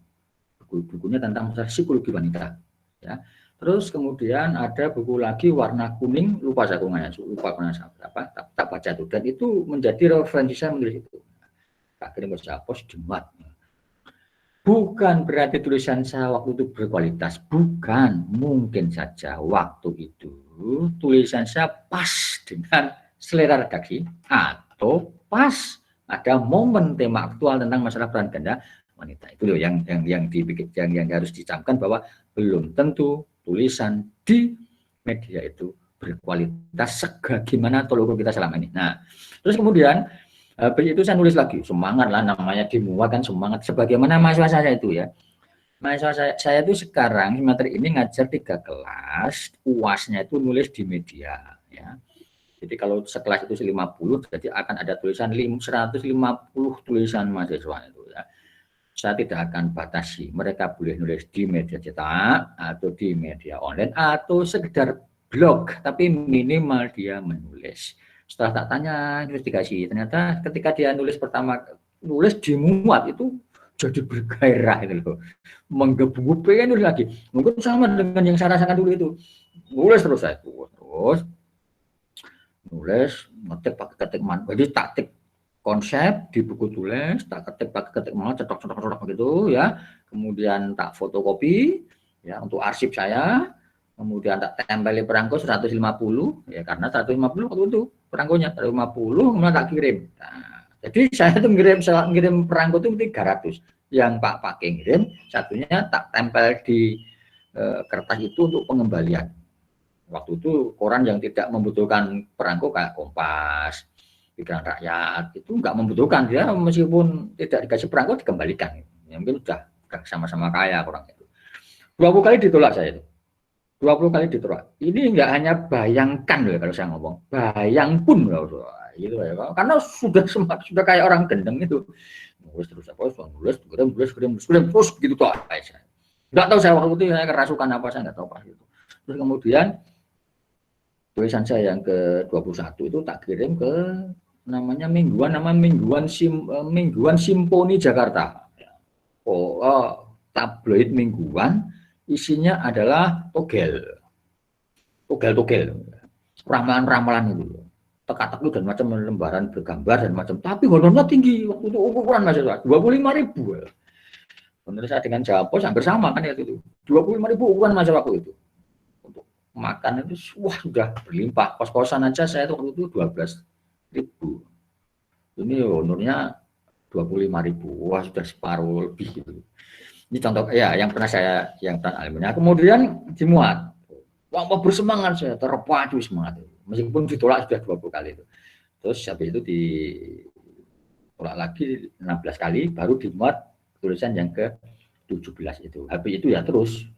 Bukunya tentang masalah psikologi wanita. Ya. Terus kemudian ada buku lagi warna kuning, lupa saya apa, tak baca itu. Dan itu menjadi referensi saya menulis itu. Akhirnya saya post Jumat. Bukan berarti tulisan saya waktu itu berkualitas, bukan. Mungkin saja waktu itu tulisan saya pas dengan selera redaksi atau pas ada momen tema aktual tentang masalah peran ganda wanita. Itu loh yang harus dicamkan bahwa belum tentu tulisan di media itu berkualitas sebagaimana tolong kita selama ini. Nah, terus kemudian habis itu saya nulis lagi, semangat lah namanya dimuat kan semangat. Sebagaimana mahasiswa saya itu ya. Mahasiswa saya itu sekarang semester ini ngajar 3 kelas, UASnya itu nulis di media ya. Jadi kalau sekelas itu 50, jadi akan ada tulisan 150 tulisan mahasiswa itu ya. Saya tidak akan batasi, mereka boleh nulis di media cetak atau di media online atau sekedar blog, tapi minimal dia menulis. Setelah tak tanya investigasi, ternyata ketika dia nulis pertama nulis dimuat itu jadi bergairah itu loh, menggebu-gebu pengen nulis lagi. Mungkin sama dengan yang saya rasakan dulu itu, nulis terus saya terus nulis ngetik pakai ketik man, jadi taktik konsep di buku tulis, tak ketik pakai ketik man, cetok gitu ya, kemudian tak fotokopi ya untuk arsip saya. Kemudian tak tempeli perangko 150 ya karena 150 waktu itu perangkonya 150 kemudian tak kirim. Nah, jadi saya tuh ngirim perangko itu 300. Yang Pak pakai ngirim, satunya tak tempel di kertas itu untuk pengembalian. Waktu itu koran yang tidak membutuhkan perangko kayak Kompas, Pikiran Rakyat itu nggak membutuhkan, dia meskipun tidak dikasih perangko dikembalikan. Ya, mungkin sudah sama-sama kaya orang itu. 20 kali ditolak saya itu. 20 kali ditolak. Ini enggak hanya bayangkan loh kalau saya ngomong, bayang pun loh gitu ya. Karena sudah kayak orang gendeng itu. Nulis terus apa? Nulis terus gitu toh. Enggak tahu saya waktu itu saya kerasukan apa saya enggak tahu pas itu. Terus kemudian tulisan saya yang ke-21 itu tak kirim ke namanya Mingguan Simponi Jakarta. Tabloid mingguan. Isinya adalah togel, ramalan-ramalan itu, teka-teki dan macam lembaran bergambar dan macam. Tapi honornya tinggi waktu itu, ukuran mahasiswa 25.000. Menurut saya dengan Japos hampir sama kan ya itu, 25.000 ukuran mahasiswa waktu itu. Untuk makan itu wah sudah berlimpah. Kos-kosan aja saya itu waktu itu 12.000. Ini honornya 25.000, wah sudah separuh lebih gitu. Ini contoh ya yang pernah saya yang alaminya. Kemudian dimuat. Wah bersemangat saya, terpacu semangat. Meskipun ditolak sudah 20 kali itu. Terus habis itu ditolak lagi 16 kali, baru dimuat tulisan yang ke-17 itu. Habis itu ya terus.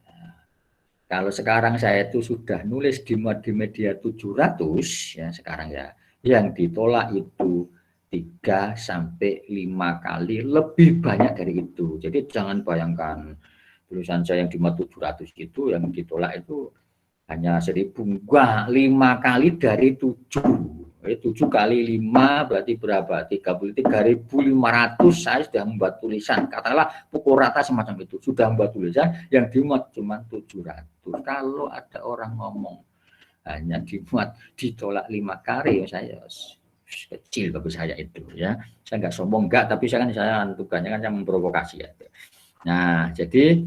Kalau sekarang saya itu sudah nulis dimuat di media 700 ya sekarang ya. Yang ditolak itu 3 sampai 5 kali lebih banyak dari itu. Jadi jangan bayangkan tulisan saya yang di 700 itu yang ditolak itu hanya 1.000. Enggak, 5 kali dari 7. 7 kali 5 berarti berapa? 33.500 saya sudah membuat tulisan. Katakanlah pukul rata semacam itu. Sudah membuat tulisan yang dimuat cuma 700. Kalau ada orang ngomong hanya dimuat ditolak 5 kali, saya kecil bagi saya itu ya. Saya nggak sombong enggak, tapi saya tugasnya kan yang memprovokasi ya. Nah, jadi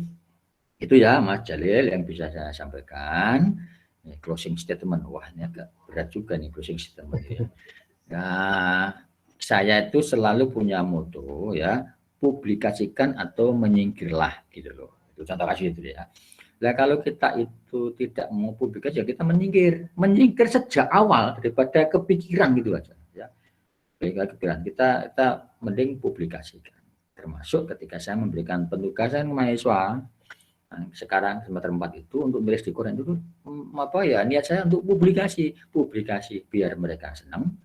itu ya Mas Jalil yang bisa saya sampaikan. Closing statement, wah ini agak berat juga nih closing statement ya. Nah, saya itu selalu punya moto ya, publikasikan atau menyingkirlah gitu loh. Itu contoh kasus itu ya. Nah kalau kita itu tidak mau publikasi ya kita menyingkir sejak awal daripada kepikiran gitu aja. Kepikiran kita mending publikasikan, termasuk ketika saya memberikan penugasan mahasiswa sekarang semester 4 itu untuk nulis di koran itu apa ya niat saya untuk publikasi biar mereka senang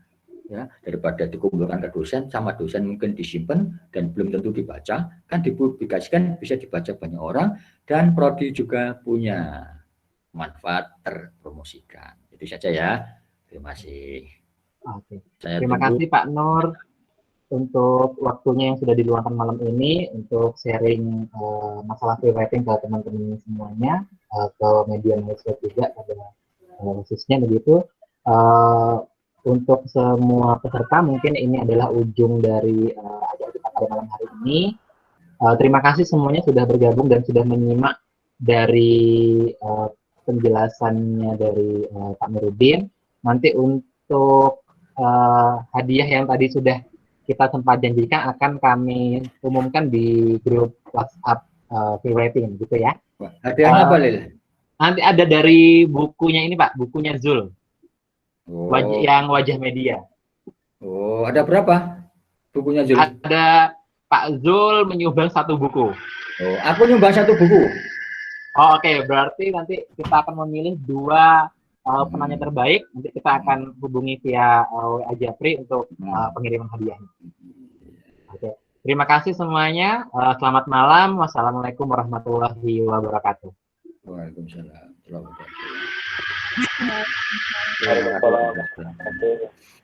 ya daripada dikumpulkan ke dosen sama dosen mungkin disimpan dan belum tentu dibaca, kan dipublikasikan bisa dibaca banyak orang dan prodi juga punya manfaat terpromosikan. Itu saja ya, terima kasih. Oke. Saya Terima tunggu. kasih Pak Nur untuk waktunya yang sudah diluangkan malam ini untuk sharing masalah free writing ke teman-teman semuanya, ke media mahasiswa juga pada khususnya begitu. Untuk semua peserta mungkin ini adalah ujung dari acara kita pada malam hari ini. Terima kasih semuanya sudah bergabung dan sudah menyimak dari penjelasannya dari Pak Nurudin. Nanti untuk hadiah yang tadi sudah kita sempat janjikan akan kami umumkan di grup WhatsApp free writing gitu ya. Wah, hadiahnya apa, Lil? Nanti ada dari bukunya ini Pak, bukunya Zul. Oh, Yang wajah media. oh, ada berapa bukunya, Jul? Ada Pak Zul menyumbang 1 buku. Oh, aku nyumbang 1 buku. Oh, oke, berarti nanti kita akan memilih 2 penanya terbaik. Nanti kita akan hubungi via WA Japri untuk pengiriman hadiahnya. Oke, terima kasih semuanya. Selamat malam. Wassalamualaikum warahmatullahi wabarakatuh. Waalaikumsalam. Waalaikumsalam warahmatullahi wabarakatuh.